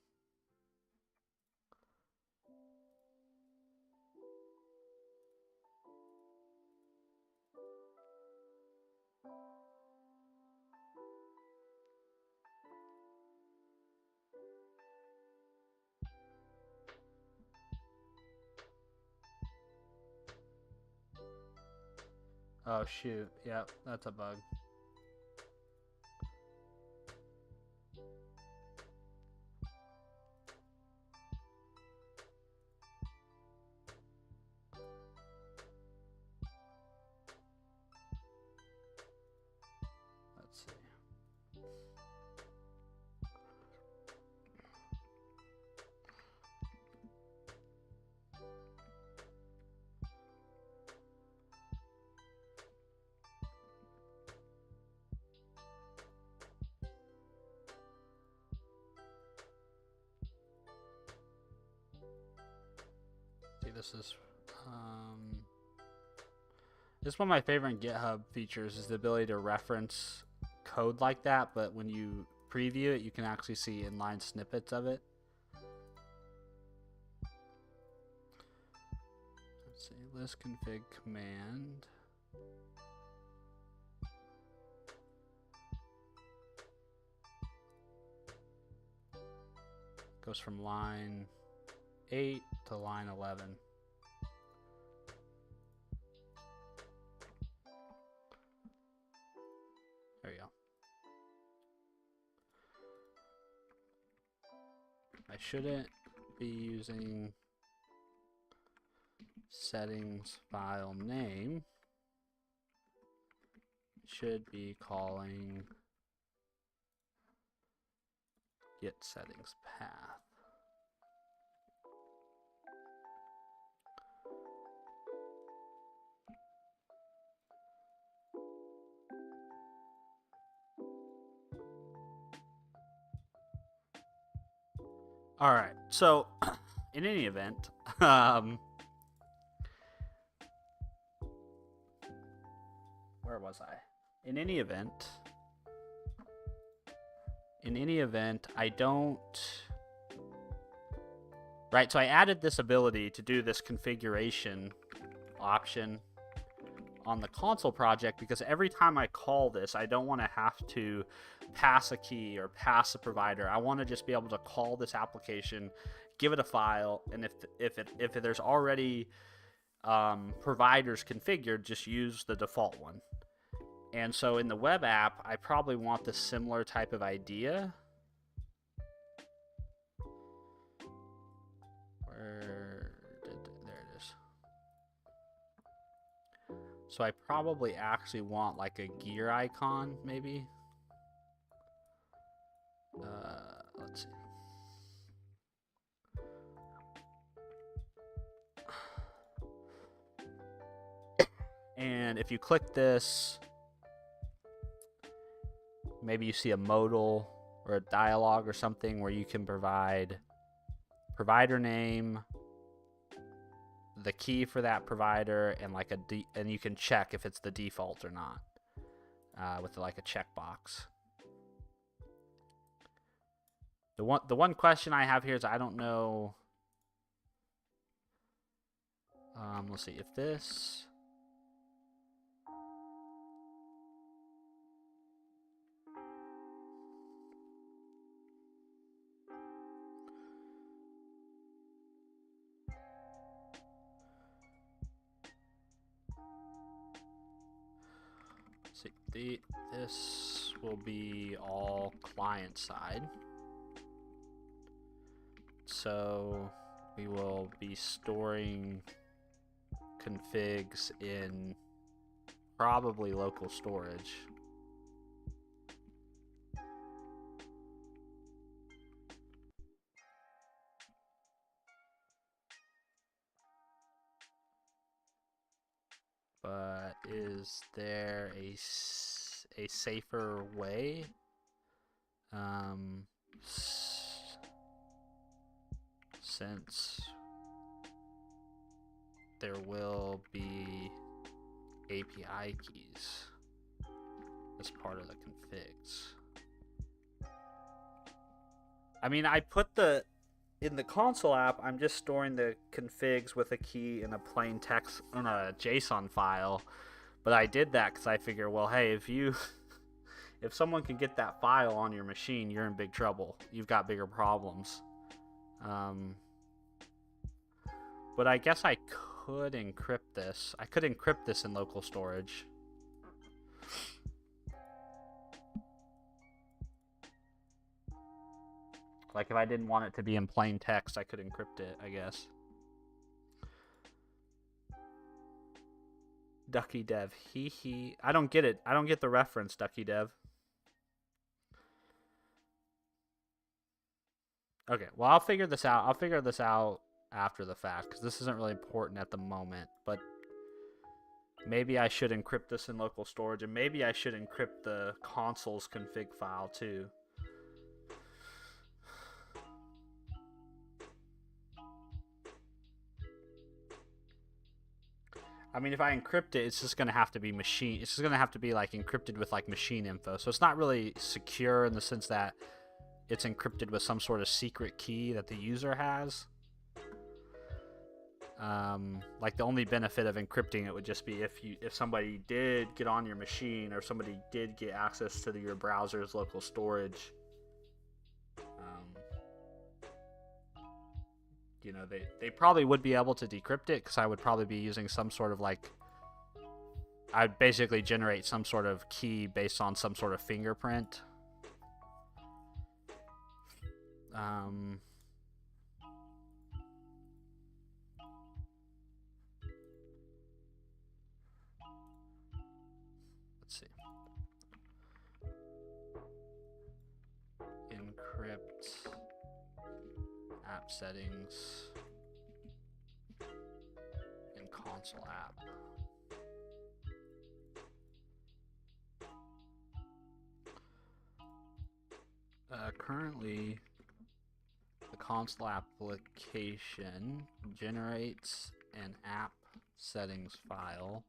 Oh shoot, yep, that's a bug. Let's see. This is one of my favorite GitHub features, is the ability to reference code like that, but when you preview it, you can actually see inline snippets of it. Let's see, list config command. Goes from line 8 to line 11. There you go. I shouldn't be using settings file name. Should be calling get settings path. All right. So, in any event, where was I? In any event, I don't. Right. So I added this ability to do this configuration option on the console project because every time I call this, I don't want to have to pass a key or pass a provider. I want to just be able to call this application, give it a file, and if there's already providers configured, just use the default one. And so in the web app, I probably want this similar type of idea. There it is. So I probably actually want like a gear icon, maybe. Let's see. And if you click this, maybe you see a modal or a dialogue or something where you can provide provider name, the key for that provider, and like and you can check if it's the default or not with like a checkbox. The one question I have here is I don't know. Let's see if this. See, this will be all client side. So we will be storing configs in probably local storage. But is there a safer way? Since there will be API keys as part of the configs. I mean, I put in the console app, I'm just storing the configs with a key in a plain text on a JSON file. But I did that because I figure, well, hey, if someone can get that file on your machine, you're in big trouble. You've got bigger problems. But I guess I could encrypt this. I could encrypt this in local storage. Like if I didn't want it to be in plain text, I could encrypt it, I guess. Ducky Dev. He. I don't get it. I don't get the reference, Ducky Dev. Okay, well, I'll figure this out. I'll figure this out after the fact, because this isn't really important at the moment. But maybe I should encrypt this in local storage, and maybe I should encrypt the console's config file, too. I mean, if I encrypt it, it's just going to have to be machine. It's just going to have to be like encrypted with like machine info. So it's not really secure in the sense that it's encrypted with some sort of secret key that the user has. Like the only benefit of encrypting it would just be if somebody did get on your machine or somebody did get access to your browser's local storage. You know, they probably would be able to decrypt it because I would probably be using some sort of like, I'd basically generate some sort of key based on some sort of fingerprint. Let's see. Encrypt app settings in console app. Currently, the console application generates an app settings file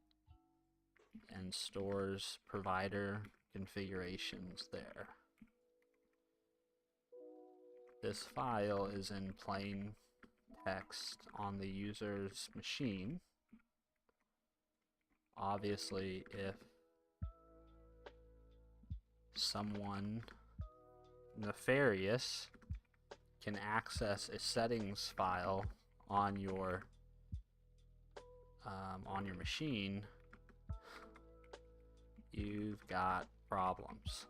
and stores provider configurations there. This file is in plain text on the user's machine. Obviously, if someone nefarious can access a settings file on your machine, you've got problems.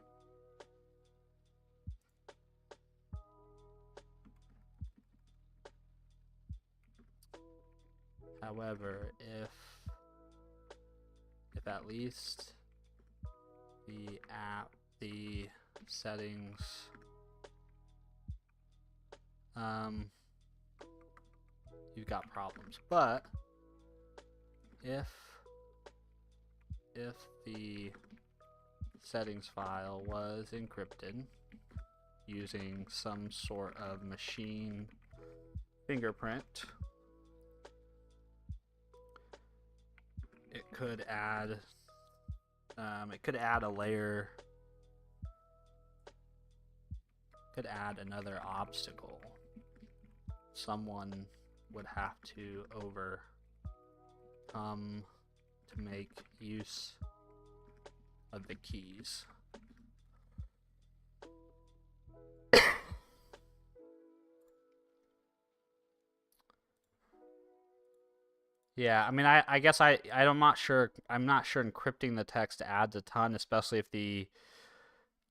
However, if at least the settings you've got problems. But if the settings file was encrypted using some sort of machine fingerprint, it could add a layer, could add another obstacle someone would have to overcome to make use of the keys. Yeah, I mean, I guess I'm not sure encrypting the text adds a ton, especially if the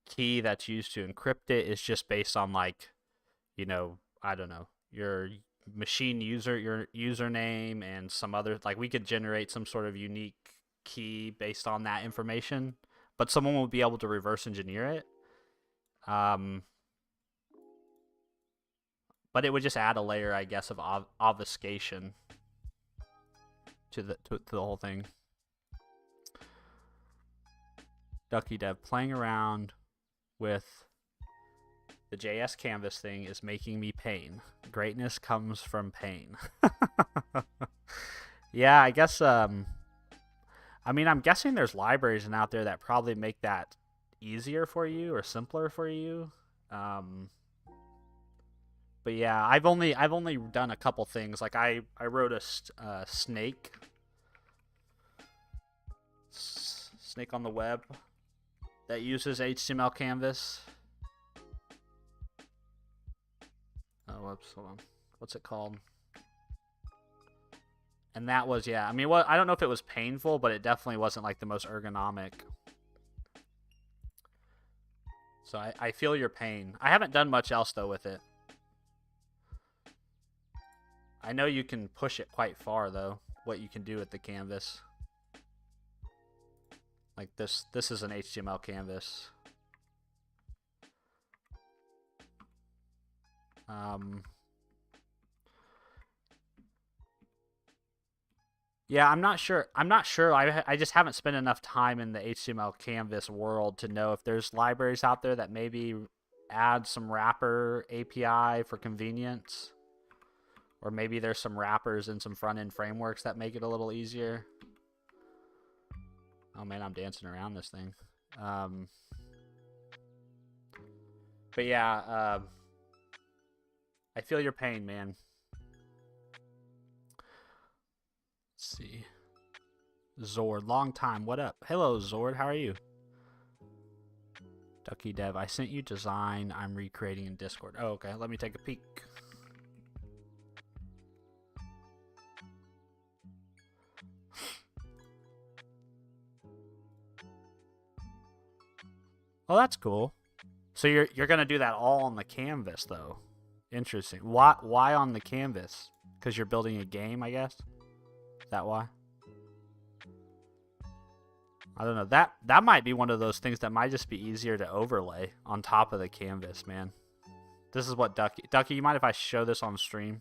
key that's used to encrypt it is just based on, like, you know, I don't know, your machine user, your username, and some other, like, we could generate some sort of unique key based on that information, but someone will be able to reverse engineer it. But it would just add a layer, I guess, of obfuscation to the whole thing. Ducky Dev, playing around with the JS canvas thing is making me pain. Greatness comes from pain. Yeah, I guess I mean, I'm guessing there's libraries out there that probably make that easier for you or simpler for you. But yeah, I've only done a couple things. Like I wrote a snake on the web that uses HTML canvas. Oh, whoops, hold on. What's it called? And that was, yeah. I mean, I don't know if it was painful, but it definitely wasn't like the most ergonomic. So I feel your pain. I haven't done much else though with it. I know you can push it quite far though, what you can do with the canvas. Like this is an HTML canvas. Yeah, I'm not sure. I just haven't spent enough time in the HTML canvas world to know if there's libraries out there that maybe add some wrapper API for convenience. Or maybe there's some wrappers and some front-end frameworks that make it a little easier. Oh man, I'm dancing around this thing. But yeah, I feel your pain, man. Let's see. Zord, long time. What up? Hello, Zord. How are you? Ducky Dev, I sent you design I'm recreating in Discord. Oh, okay. Let me take a peek. Oh, that's cool. So you're gonna do that all on the canvas, though. Interesting. Why on the canvas? Because you're building a game, I guess. Is that why? I don't know. That might be one of those things that might just be easier to overlay on top of the canvas, man. This is what Ducky, you mind if I show this on stream?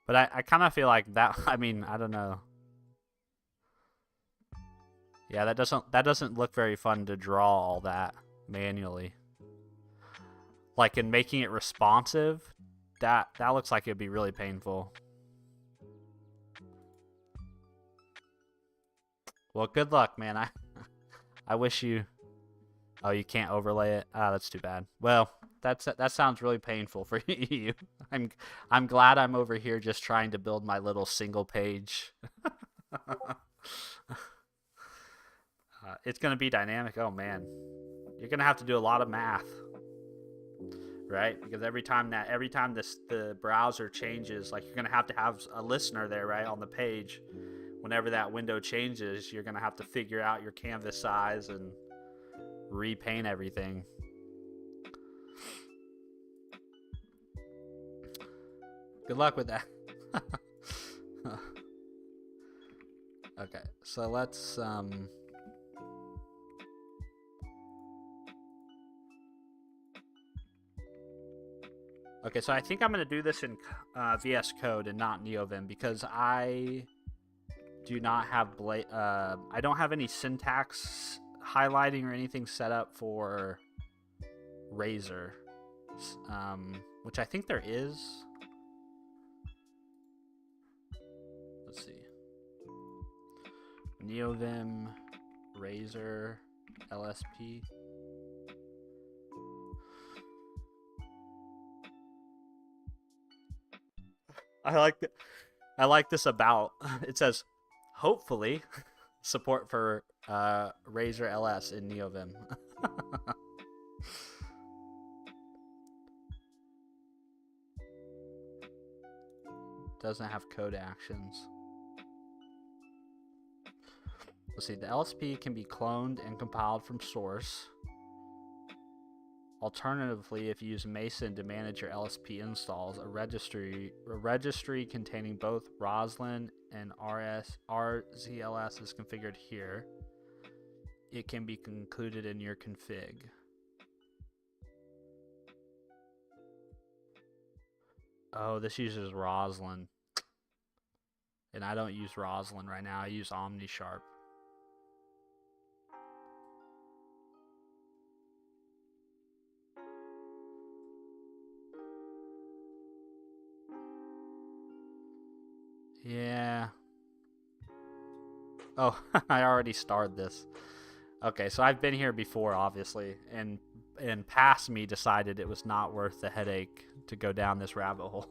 But I kind of feel like that. I mean, I don't know. Yeah, that doesn't look very fun to draw all that. manually. Like in making it responsive, that looks like it'd be really painful. Well, good luck, man. I wish you. Oh, you can't overlay it. Ah, that's too bad. Well, that sounds really painful for you. I'm glad I'm over here just trying to build my little single page. It's gonna be dynamic. Oh man, you're gonna have to do a lot of math, right? Because every time the browser changes, like you're gonna have a listener there, right, on the page. Whenever that window changes, you're gonna have to figure out your canvas size and repaint everything. Good luck with that. Okay, so let's okay, so I think I'm going to do this in VS Code and not NeoVim because I do not have I don't have any syntax highlighting or anything set up for Razor, which I think there is. Let's see. NeoVim, Razor, LSP. I like this about. It says, hopefully, support for Razor LS in NeoVim. Doesn't have code actions. Let's see. The LSP can be cloned and compiled from source. Alternatively, if you use Mason to manage your LSP installs, a registry containing both Roslyn and RZLS is configured here. It can be included in your config. Oh, this uses Roslyn. And I don't use Roslyn right now. I use OmniSharp. Yeah. Oh, I already starred this. Okay, so I've been here before, obviously, and past me decided it was not worth the headache to go down this rabbit hole.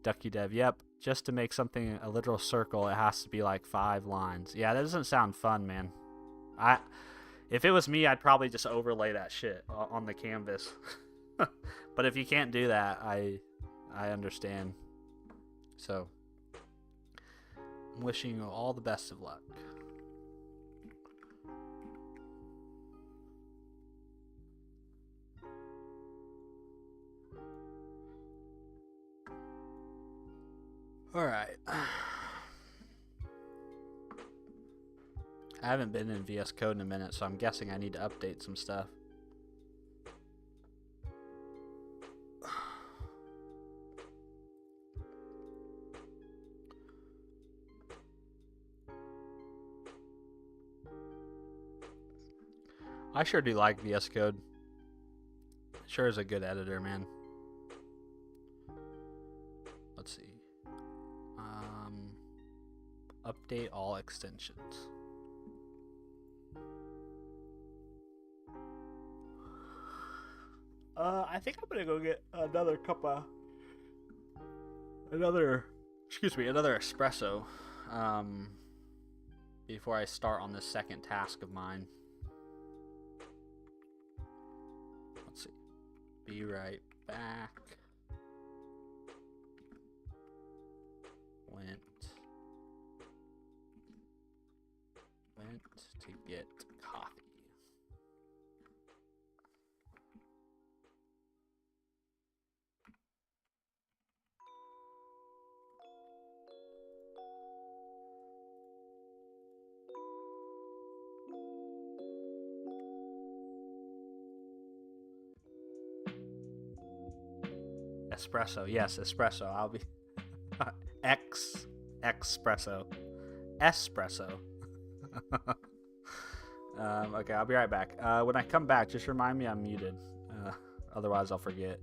Ducky Dev, yep. Just to make something a literal circle, it has to be like 5 lines. Yeah, that doesn't sound fun, man. If it was me, I'd probably just overlay that shit on the canvas. But if you can't do that, I understand. So, I'm wishing you all the best of luck. All right. I haven't been in VS Code in a minute, so I'm guessing I need to update some stuff. I sure do like VS Code. Sure is a good editor, man. Let's see. Update all extensions. I think I'm gonna go get another espresso, before I start on this second task of mine. Let's see. Be right back. Went to get coffee. Espresso, yes, espresso. I'll be espresso. Okay, I'll be right back. When I come back, just remind me I'm muted. Otherwise, I'll forget.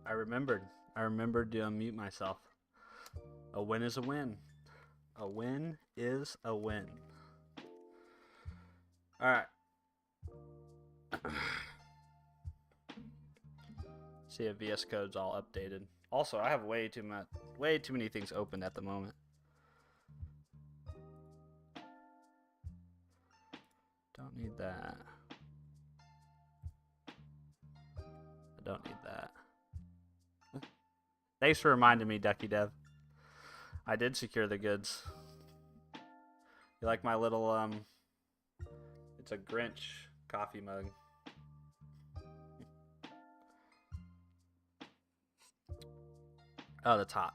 I remembered. I remembered to unmute myself. A win is a win. A win is a win. All right. See if VS Code's all updated. Also, I have way too many things open at the moment. Don't need that. I don't need that. Thanks for reminding me, Ducky Dev. I did secure the goods. You like my little it's a Grinch coffee mug. Oh, that's hot.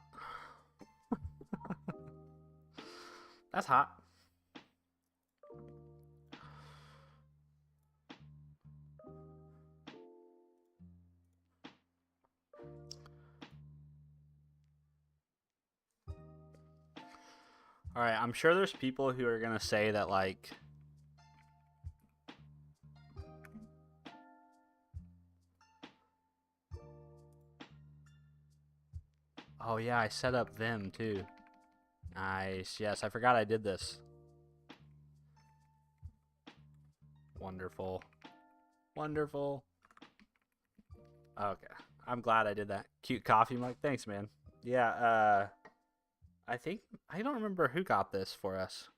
That's hot. All right, I'm sure there's people who are going to say that, like, oh yeah, I set up Vim too. Nice. Yes, I forgot I did this. Wonderful. Wonderful. Okay. I'm glad I did that. Cute coffee mug. Thanks, man. Yeah, I think I don't remember who got this for us.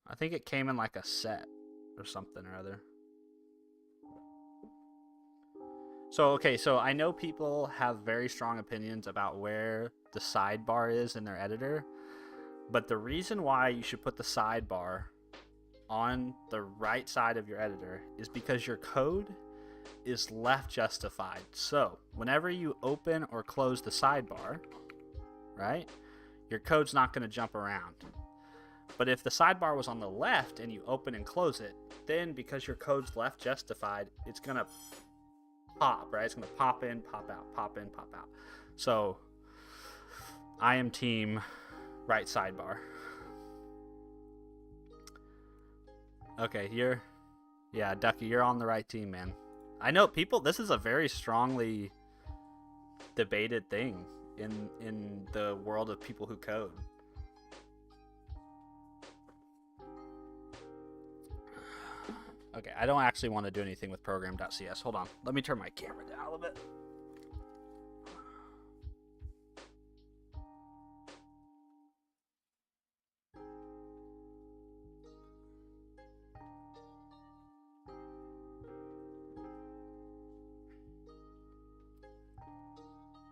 I think it came in like a set or something or other. So, okay, so I know people have very strong opinions about where the sidebar is in their editor, but the reason why you should put the sidebar on the right side of your editor is because your code is left justified. So whenever you open or close the sidebar, right, your code's not going to jump around. But if the sidebar was on the left and you open and close it, then because your code's left justified, it's going to pop, right? It's going to pop in, pop out, pop in, pop out. So I am team right sidebar. Okay, yeah, Ducky, you're on the right team, man. I know people, this is a very strongly debated thing in the world of people who code. Okay, I don't actually want to do anything with program.cs. Hold on. Let me turn my camera down a little bit.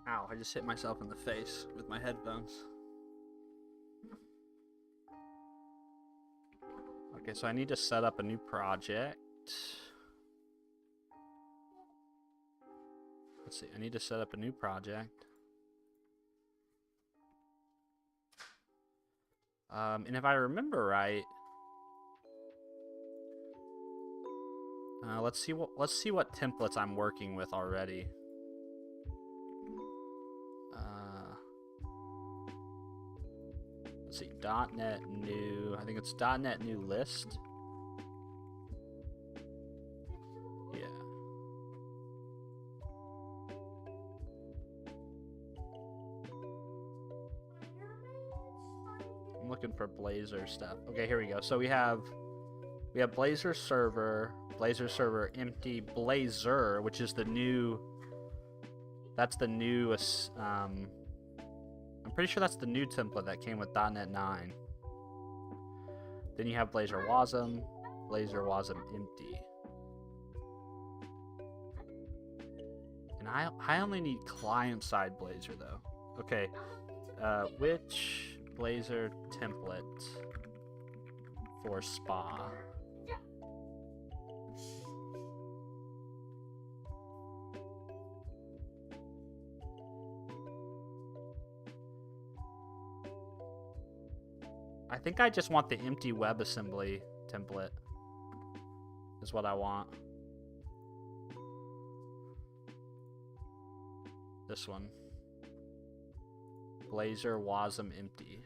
Ow, I just hit myself in the face with my headphones. Okay, so I need to set up a new project. Let's see, I need to set up a new project. And if I remember right, let's see what templates I'm working with already. Let's see, .NET new. I think it's .NET new list. Yeah. I'm looking for Blazor stuff. Okay, here we go. So we have Blazor server empty, Blazor, which is the new. That's the newest. I'm pretty sure that's the new template that came with .NET 9. Then you have Blazor Wasm empty. And I only need client-side Blazor though. Okay, which Blazor template for spa? I think I just want the empty WebAssembly template is what I want. This one. Blazor Wasm empty.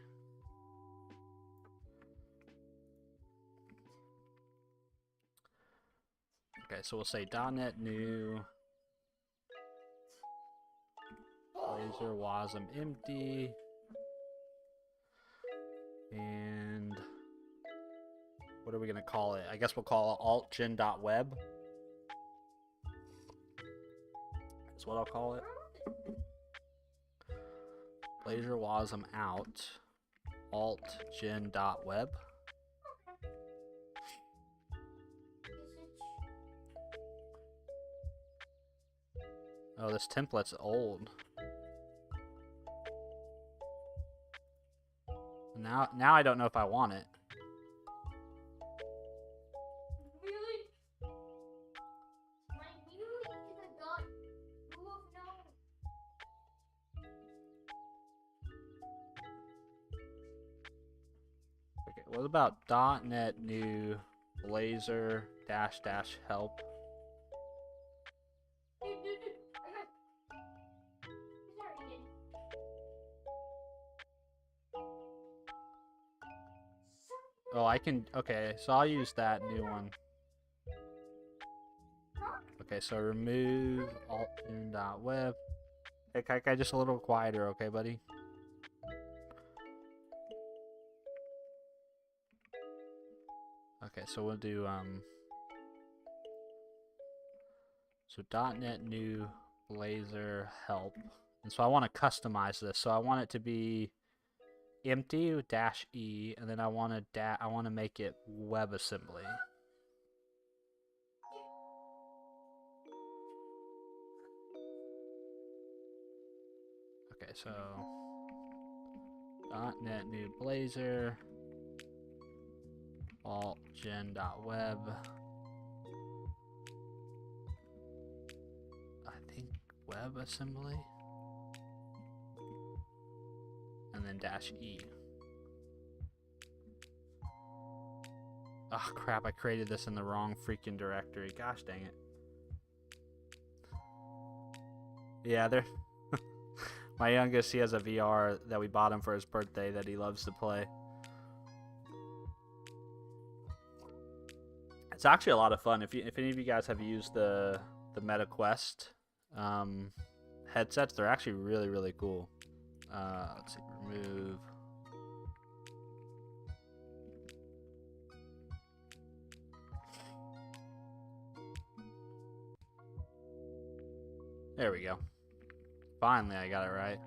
Okay, so we'll say .NET new. Blazor Wasm empty. And what are we going to call it? I guess we'll call it altgen.web. That's what I'll call it. Blazor Wasm out. altgen.web. Oh, this template's old. Now I don't know if I want it. Really? Like, really? Because I got rule of no. Okay, what about .NET new Blazor -- help? Dude, I got. Sorry, Ian. Oh, I can. Okay, so I'll use that new one. Okay, so remove altgen.web. Hey, Kai, just a little quieter, okay, buddy? Okay, so we'll do so .NET new Blazor help, and so I want to customize this. So I want it to be empty with -e, and then I want to make it WebAssembly. Okay, so .NET new Blazor alt gen.web. I think WebAssembly. And then -e. Oh crap, I created this in the wrong freaking directory. Gosh dang it. Yeah, there. My youngest, he has a VR that we bought him for his birthday that he loves to play. It's actually a lot of fun. If any of you guys have used the Meta Quest headsets, they're actually really cool. Let's see, remove. There we go. Finally, I got it right.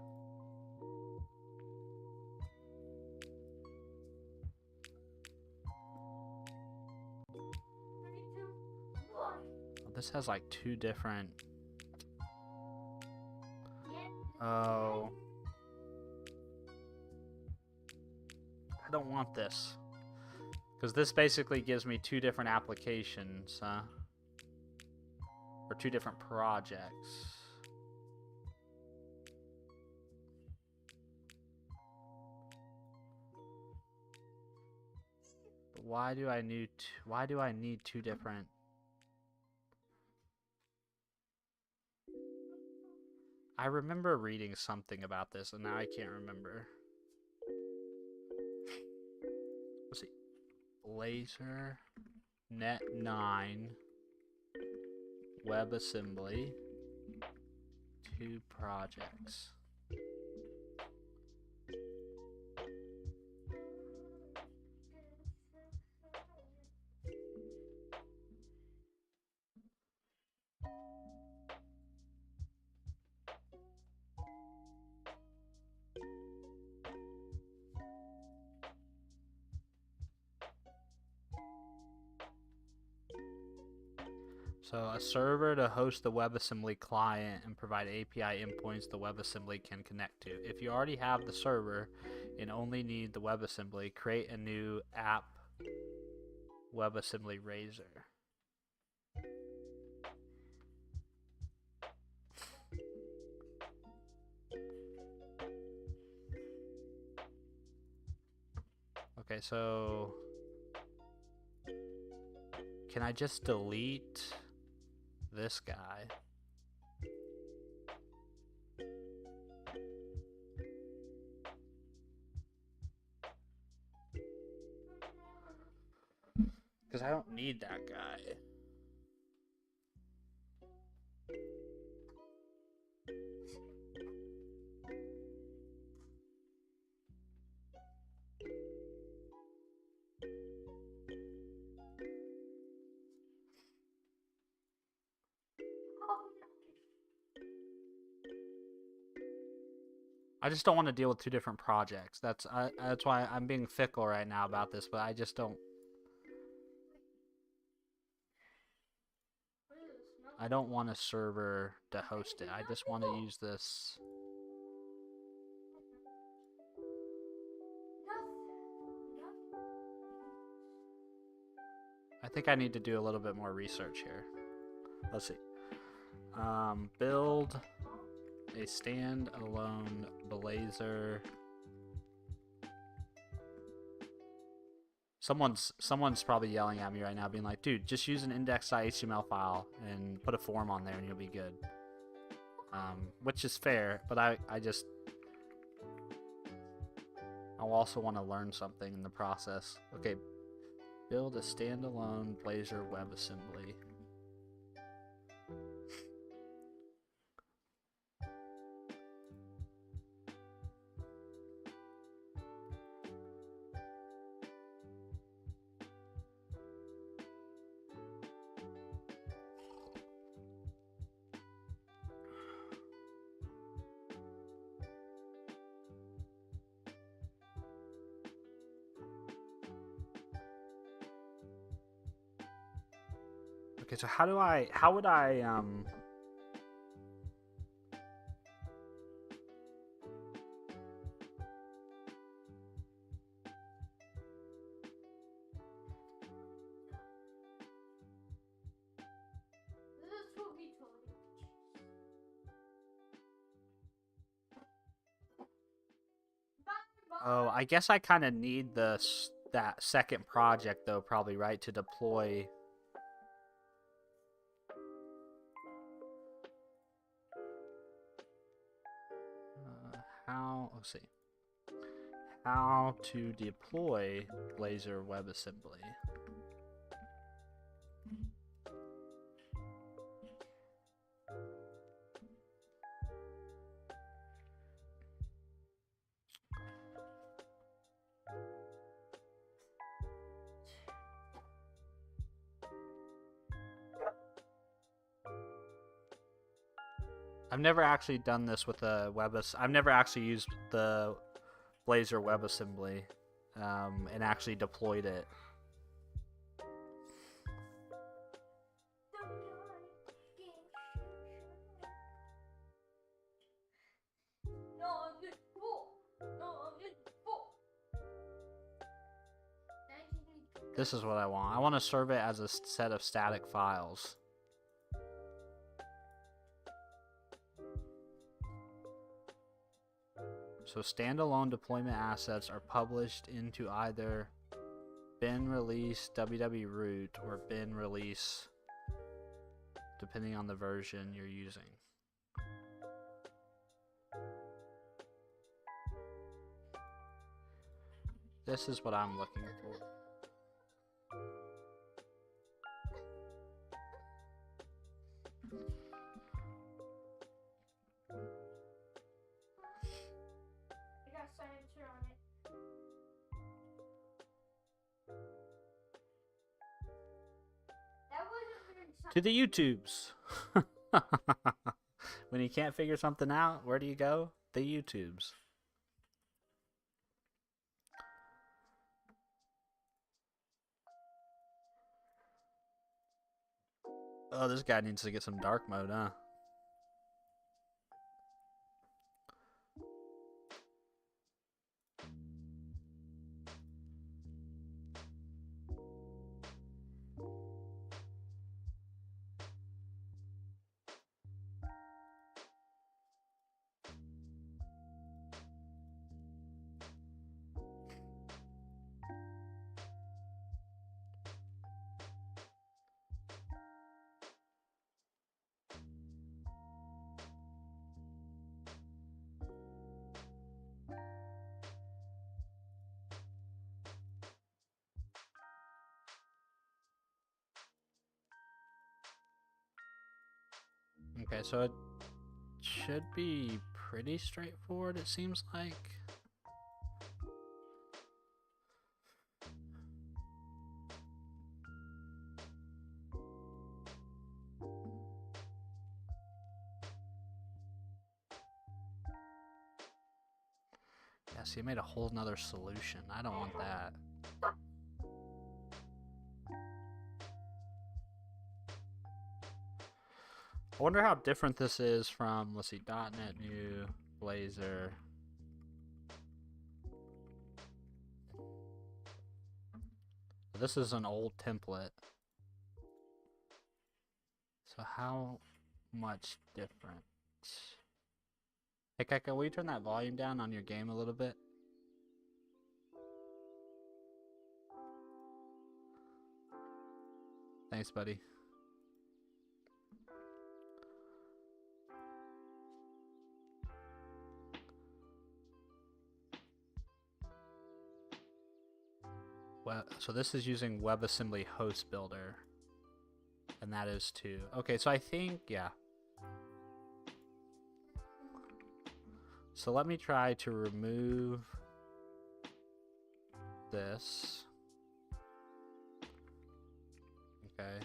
This has like two different. Oh. I don't want this. Because this basically gives me two different applications, huh? Or two different projects. But why do I need two different? I remember reading something about this, and now I can't remember. Let's see. Blazor, Net 9, WebAssembly, two projects. So a server to host the WebAssembly client and provide API endpoints the WebAssembly can connect to. If you already have the server and only need the WebAssembly, create a new app WebAssembly Razor. Okay, so can I just delete this guy? Because I don't need that guy. I just don't want to deal with two different projects. That's why I'm being fickle right now about this, but I just don't. I don't want a server to host it. I just want to use this. I think I need to do a little bit more research here. Let's see. Build a standalone Blazor. Someone's probably yelling at me right now, being like, "Dude, just use an index.html file and put a form on there, and you'll be good." Which is fair, but I also want to learn something in the process. Okay, build a standalone Blazor WebAssembly. Okay, so how would I Oh, I guess I kind of need that second project though, probably, right, to deploy. Let's see. How to deploy Blazor WebAssembly. I've never actually done this with a I've never actually used the Blazor WebAssembly and actually deployed it. This is what I want. I want to serve it as a set of static files. So standalone deployment assets are published into either bin release www root or bin release, depending on the version you're using. This is what I'm looking for. To the YouTubes. When you can't figure something out, where do you go? The YouTubes. Oh, this guy needs to get some dark mode, huh? Okay, so it should be pretty straightforward, it seems like. Yeah, see, it made a whole nother solution. I don't want that. I wonder how different this is from, let's see, .NET New, Blazor. This is an old template. So how much different? Hey, Keka, will you turn that volume down on your game a little bit? Thanks, buddy. Well, so this is using WebAssembly Host Builder. And that is too. Okay, so I think, yeah. So let me try to remove this. Okay.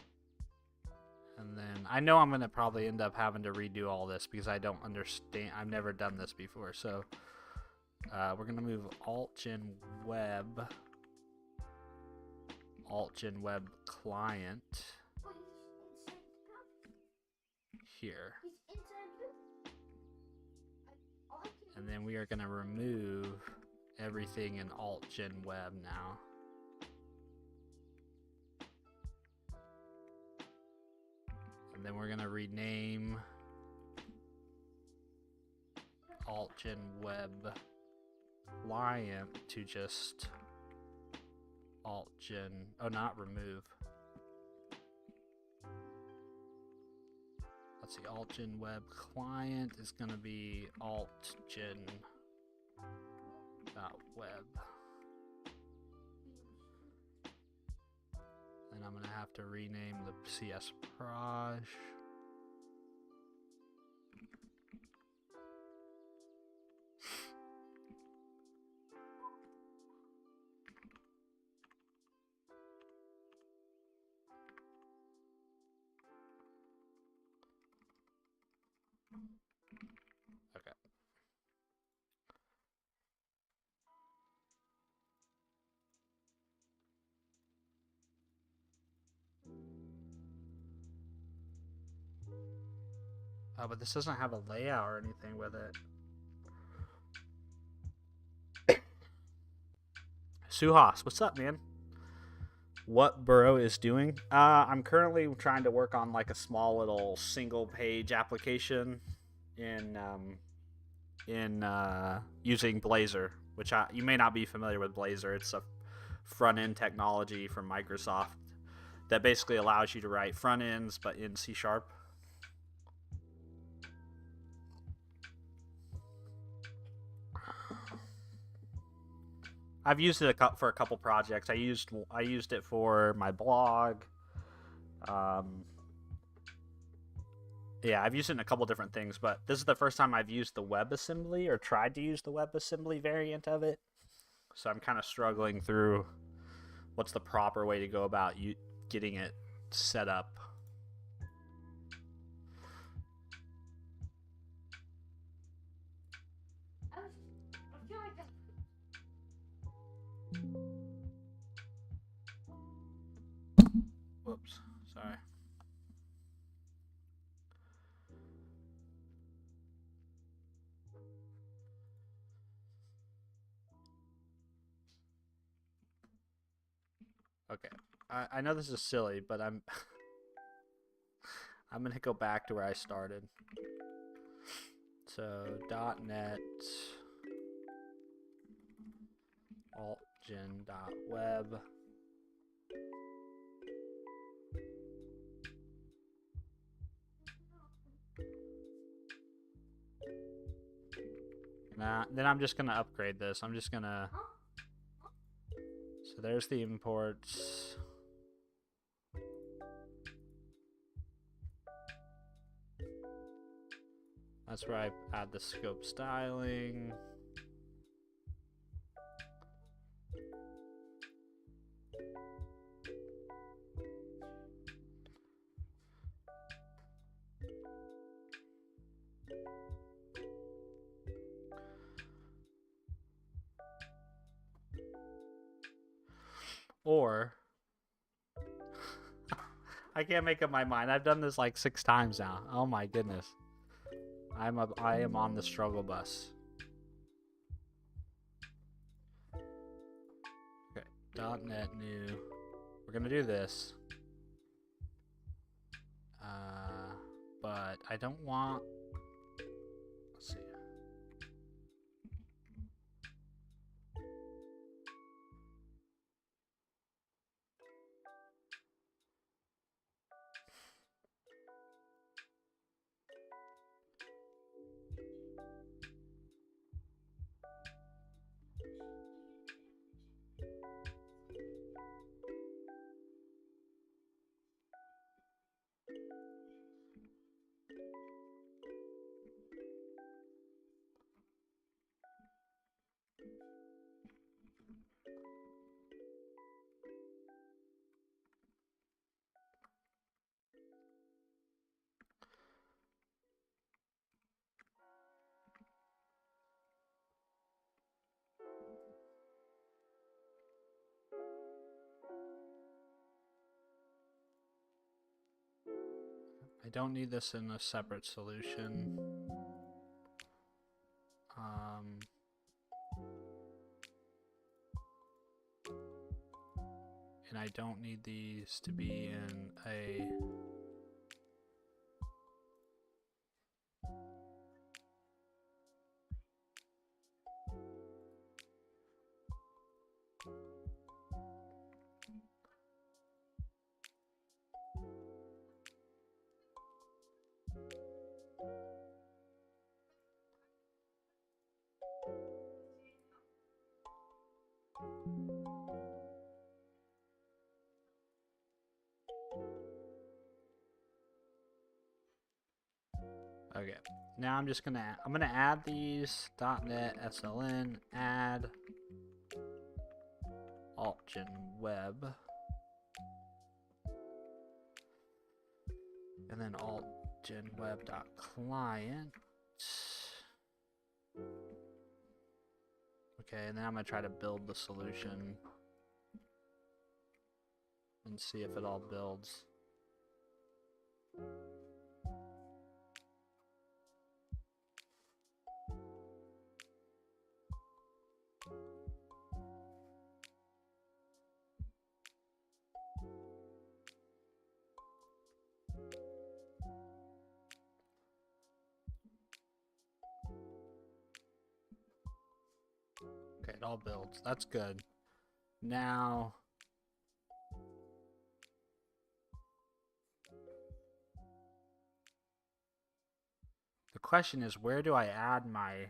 And then I know I'm going to probably end up having to redo all this because I don't understand. I've never done this before. So we're going to move Alt-Gen Web. Alt-Gen Web Client. Here. And then we are going to remove everything in Alt-Gen Web now. And then we're going to rename Alt-Gen Web client to just alt gen, oh, not remove. Let's see, alt gen web client is going to be alt gen web. And I'm going to have to rename the CS proj. Okay. Oh, but this doesn't have a layout or anything with it. Suhas, what's up, man? What Burrow is doing? I'm currently trying to work on like a small little single page application in using Blazor, which you may not be familiar with Blazor. It's a front end technology from Microsoft that basically allows you to write front ends but in C#. I've used it for a couple projects. I used it for my blog. Yeah, I've used it in a couple different things, but this is the first time I've used the WebAssembly or tried to use the WebAssembly variant of it. So I'm kind of struggling through what's the proper way to go about getting it set up. Whoops, sorry. Okay, I know this is silly, but I'm I'm gonna go back to where I started. So .NET altgen.web. Then I'm just gonna upgrade this. I'm just gonna. So there's the imports. That's where I add the scope styling. Or I can't make up my mind. I've done this like 6 times now. Oh my goodness. I am on the struggle bus. Okay, .NET new. We're gonna do this. But I don't want. Let's see. I don't need this in a separate solution. And I don't need these to be in a. Okay. Now I'm gonna add these .NET SLN add altgen web and then altgen web.client. Okay, and then I'm gonna try to build the solution and see if it all builds. Okay, it all builds. That's good. Now, the question is, where do I add my...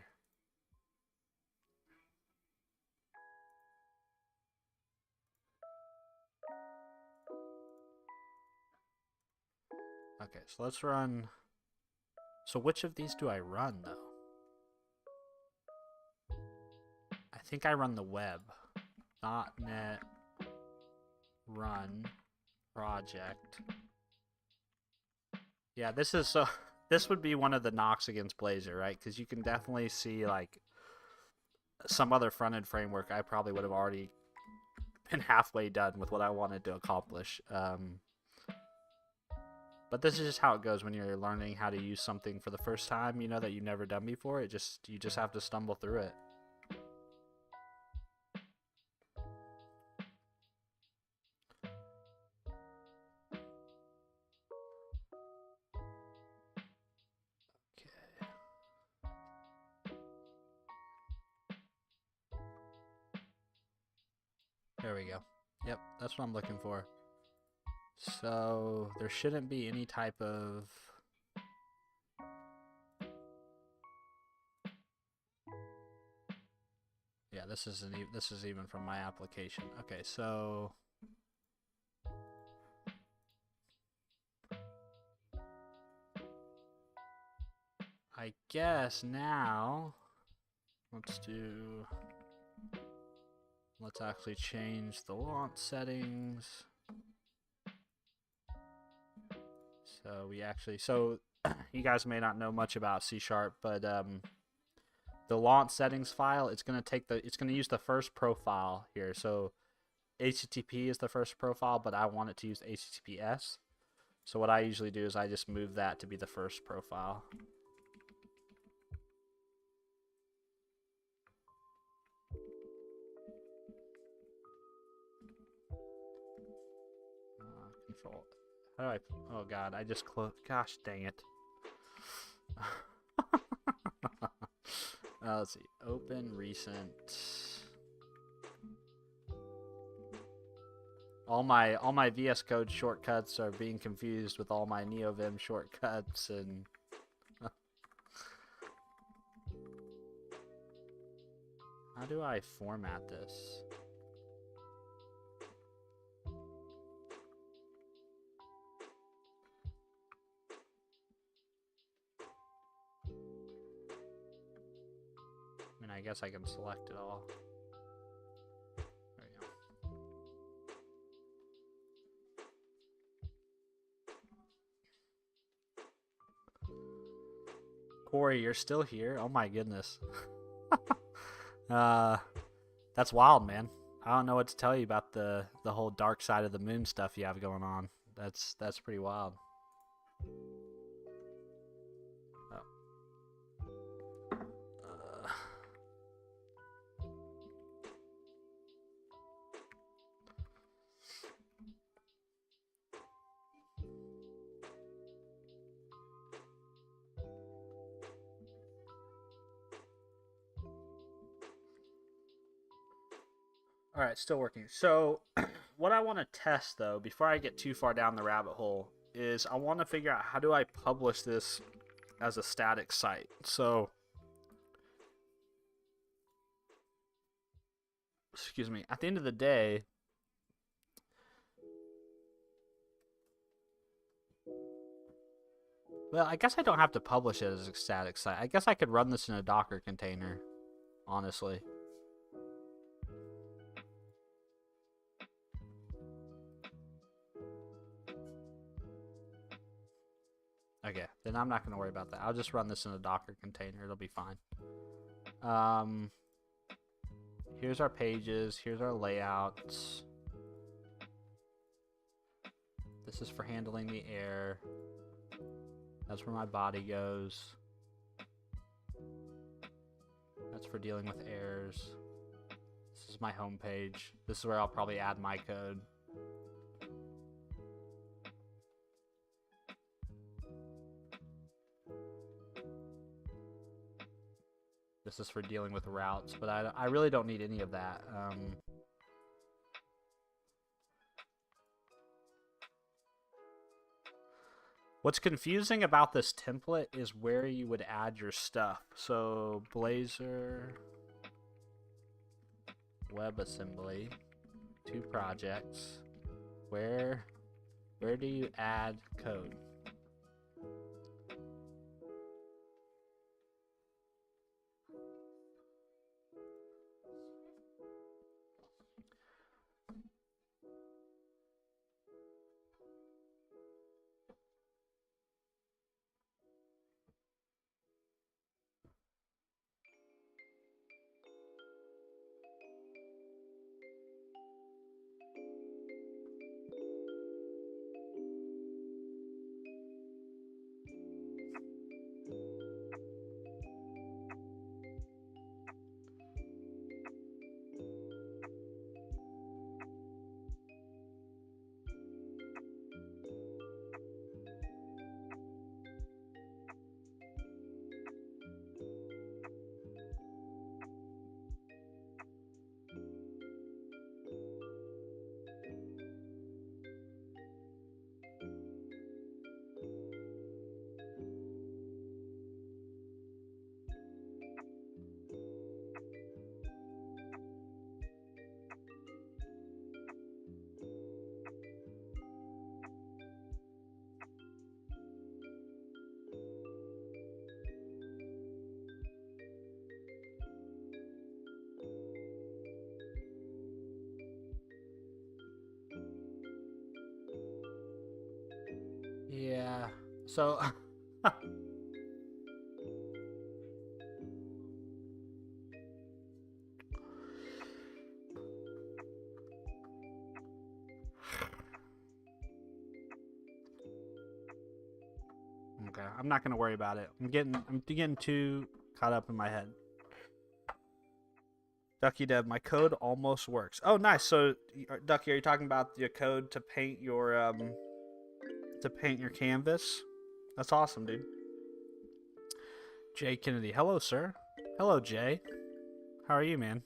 Okay, so let's run... So which of these do I run, though? I think I run the web. .NET run project. Yeah, this is so... This would be one of the knocks against Blazor, right? Because you can definitely see, like, some other front-end framework I probably would have already been halfway done with what I wanted to accomplish. But this is just how it goes when you're learning how to use something for the first time, you know, that you've never done before. You just have to stumble through it. Okay. There we go. Yep, that's what I'm looking for. So there shouldn't be any type of... Yeah, this is even from my application. Okay, so I guess now let's actually change the launch settings. So you guys may not know much about C#, but the launch settings file, it's gonna use the first profile here. So HTTP is the first profile, but I want it to use HTTPS. So what I usually do is I just move that to be the first profile. Control. How do I? Oh God, I just closed. Gosh dang it. Let's see. Open recent. All my VS Code shortcuts are being confused with all my NeoVim shortcuts and. How do I format this? I mean, I guess I can select it all. There we go. Corey, you're still here? Oh my goodness. That's wild, man. I don't know what to tell you about the whole dark side of the moon stuff you have going on. That's pretty wild. All right, still working. So what I want to test, though, before I get too far down the rabbit hole, is I want to figure out how do I publish this as a static site. So, excuse me, at the end of the day, Well, I guess I don't have to publish it as a static site. I guess I could run this in a Docker container, honestly. Okay, then I'm not going to worry about that. I'll just run this in a Docker container. It'll be fine. Here's our pages. Here's our layouts. This is for handling the air. That's where my body goes. That's for dealing with errors. This is my home page. This is where I'll probably add my code. This is for dealing with routes, but I really don't need any of that. What's confusing about this template is where you would add your stuff. So Blazor, WebAssembly, 2 projects. Where do you add code? Yeah. So okay, I'm not gonna worry about it. I'm getting too caught up in my head. Ducky Dev, my code almost works. Oh, nice. So, Ducky, are you talking about your code to paint your canvas? That's awesome, dude. Jay Kennedy, hello, sir. Hello, Jay. How are you, man?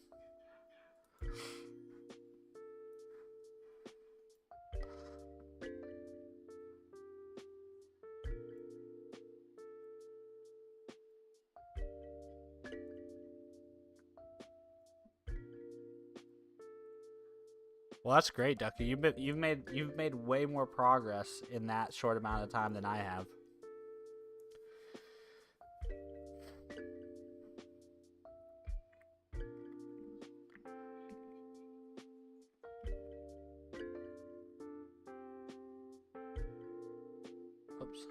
Well, that's great, Ducky. You've made way more progress in that short amount of time than I have. Oops.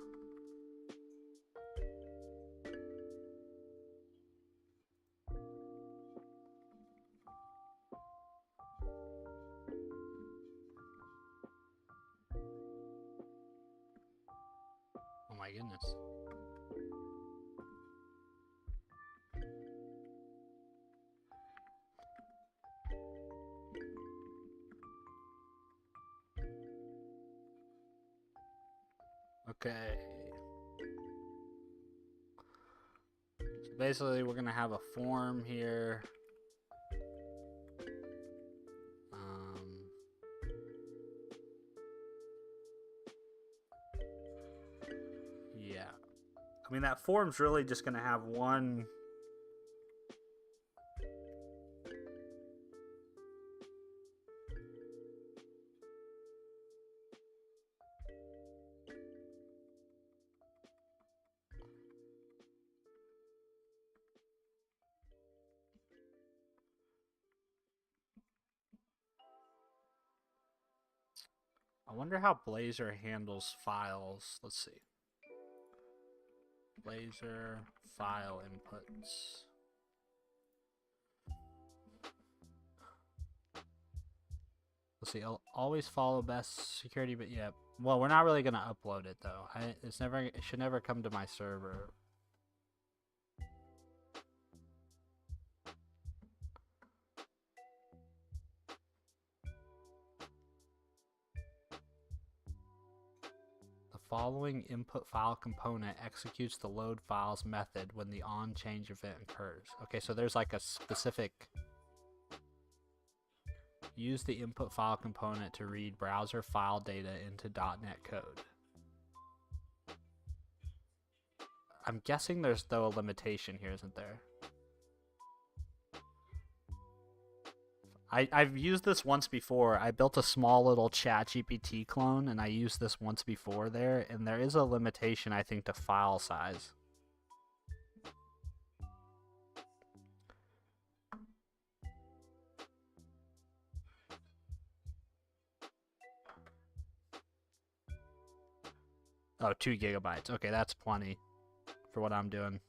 Oh my goodness. Okay. So basically, we're gonna have a form here. Yeah. I mean, that form's really just gonna have one. wonder how Blazor handles files. Let's see. Blazor file inputs. Let's see. I'll always follow best security, but yeah. Well, we're not really gonna upload it though. It should never come to my server. The following input file component executes the load files method when the on change event occurs. Okay, so there's like a specific. Use the input file component to read browser file data into .NET code. I'm guessing there's though a limitation here, isn't there? I've used this once before. I built a small little ChatGPT clone and I used this once before there, and there is a limitation, I think, to file size. Oh, 2 gigabytes. Okay, that's plenty for what I'm doing.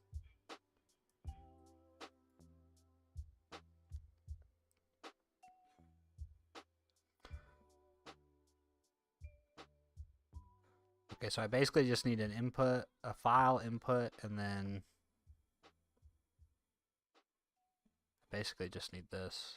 Okay, so I basically just need an input, a file input, and then basically just need this.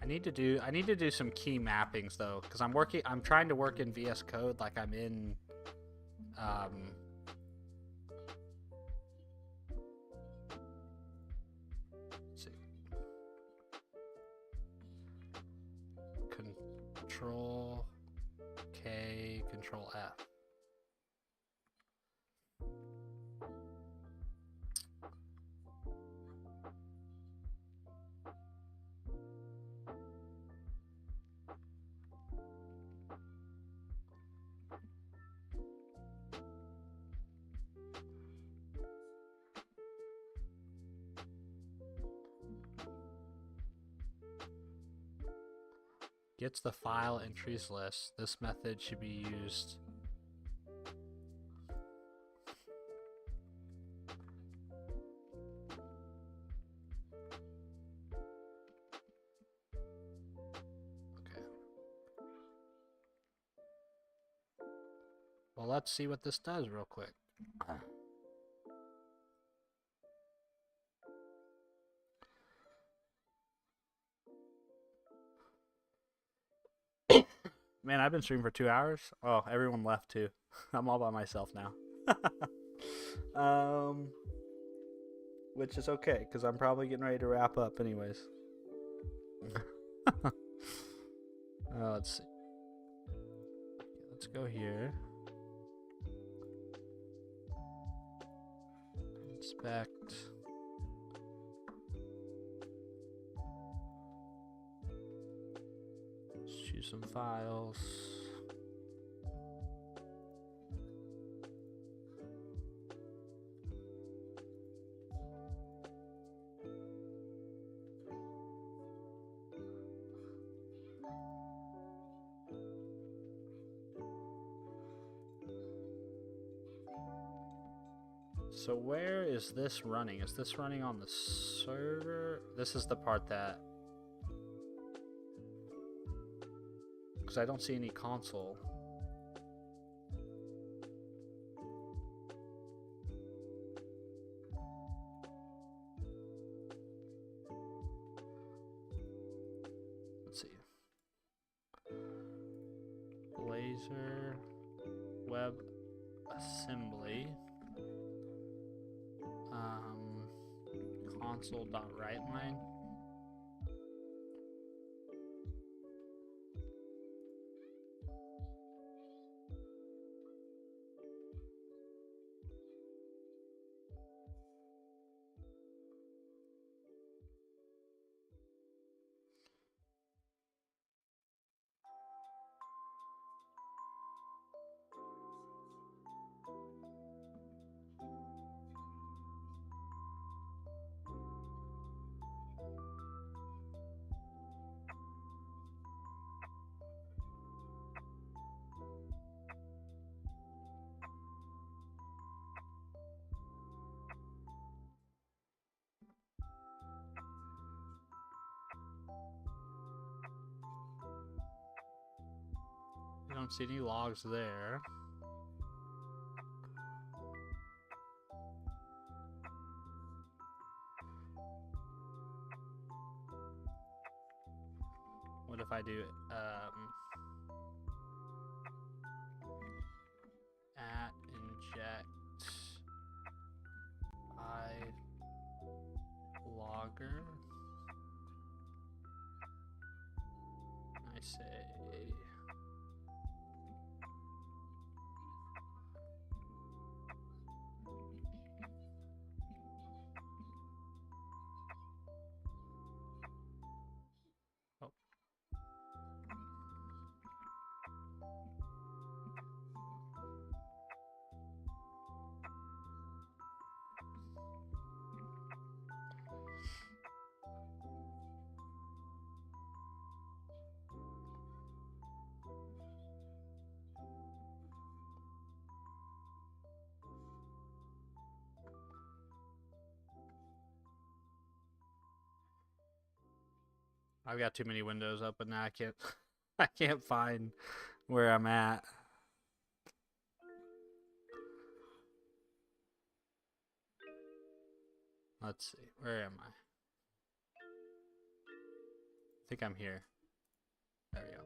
I need to do some key mappings though, because I'm trying to work in VS Code like I'm in let's see. Control K, Control F. Gets the file entries list. This method should be used. Okay. Well, let's see what this does real quick. Man, I've been streaming for 2 hours. Oh, everyone left too. I'm all by myself now. Which is okay, because I'm probably getting ready to wrap up anyways. Let's see. Let's go here. Inspect. Let's choose some files. So where is this running? Is this running on the server? This is the part that... Because I don't see any console. Let's see. Blazor web assembly. Console.writeline. don't see any logs there. What if I do at inject I logger? I say oh. I've got too many windows open now. I can't I can't find where I'm at. Let's see. Where am I? I think I'm here. There we go.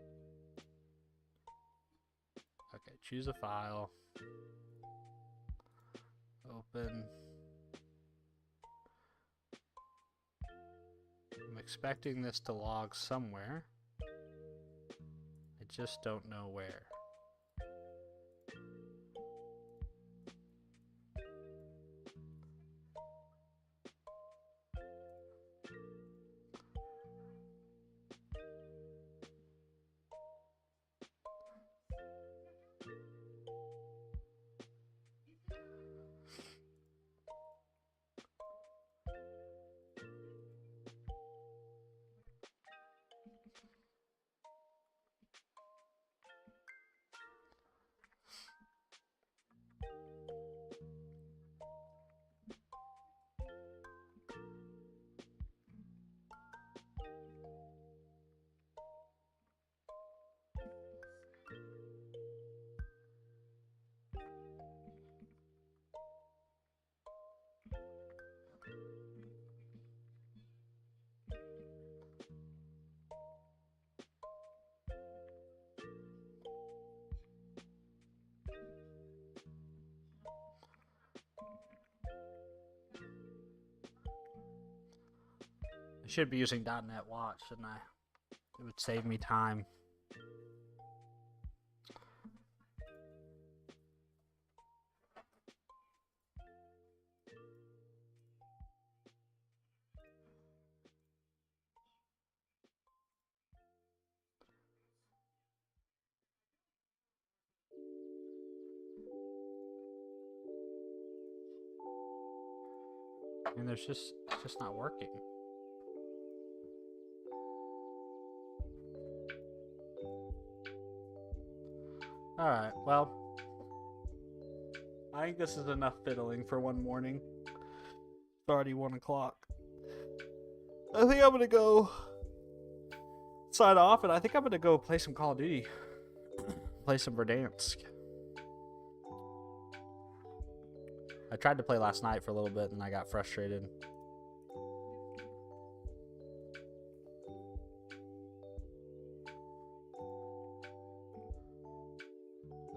Okay, choose a file. Open. I'm expecting this to log somewhere. I just don't know where. I should be using .NET Watch, shouldn't I? It would save me time. I mean, it's just not working. Alright, well, I think this is enough fiddling for one morning. It's already 1 o'clock. I think I'm gonna go sign off, and I think I'm gonna go play some Call of Duty. Play some Verdansk. I tried to play last night for a little bit, and I got frustrated.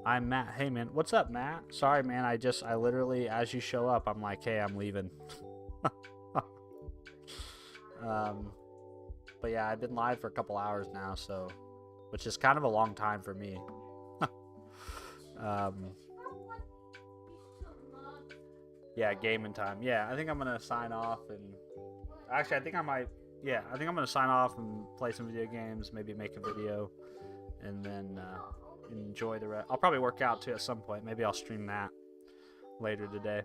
I'm Matt. Hey, man. What's up, Matt? Sorry, man. I literally, as you show up, I'm like, hey, I'm leaving. But yeah, I've been live for a couple hours now, so, which is kind of a long time for me. Yeah, gaming time. Yeah, I think I'm gonna sign off, and actually, I think I'm gonna sign off and play some video games, maybe make a video, and then enjoy the rest. I'll probably work out too at some point. Maybe I'll stream that later today.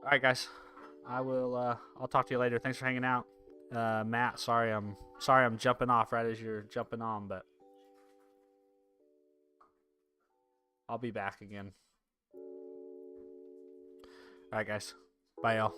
All right, guys. I'll talk to you later. Thanks for hanging out. Matt, sorry I'm jumping off right as you're jumping on, but I'll be back again. All right, guys. Bye, y'all.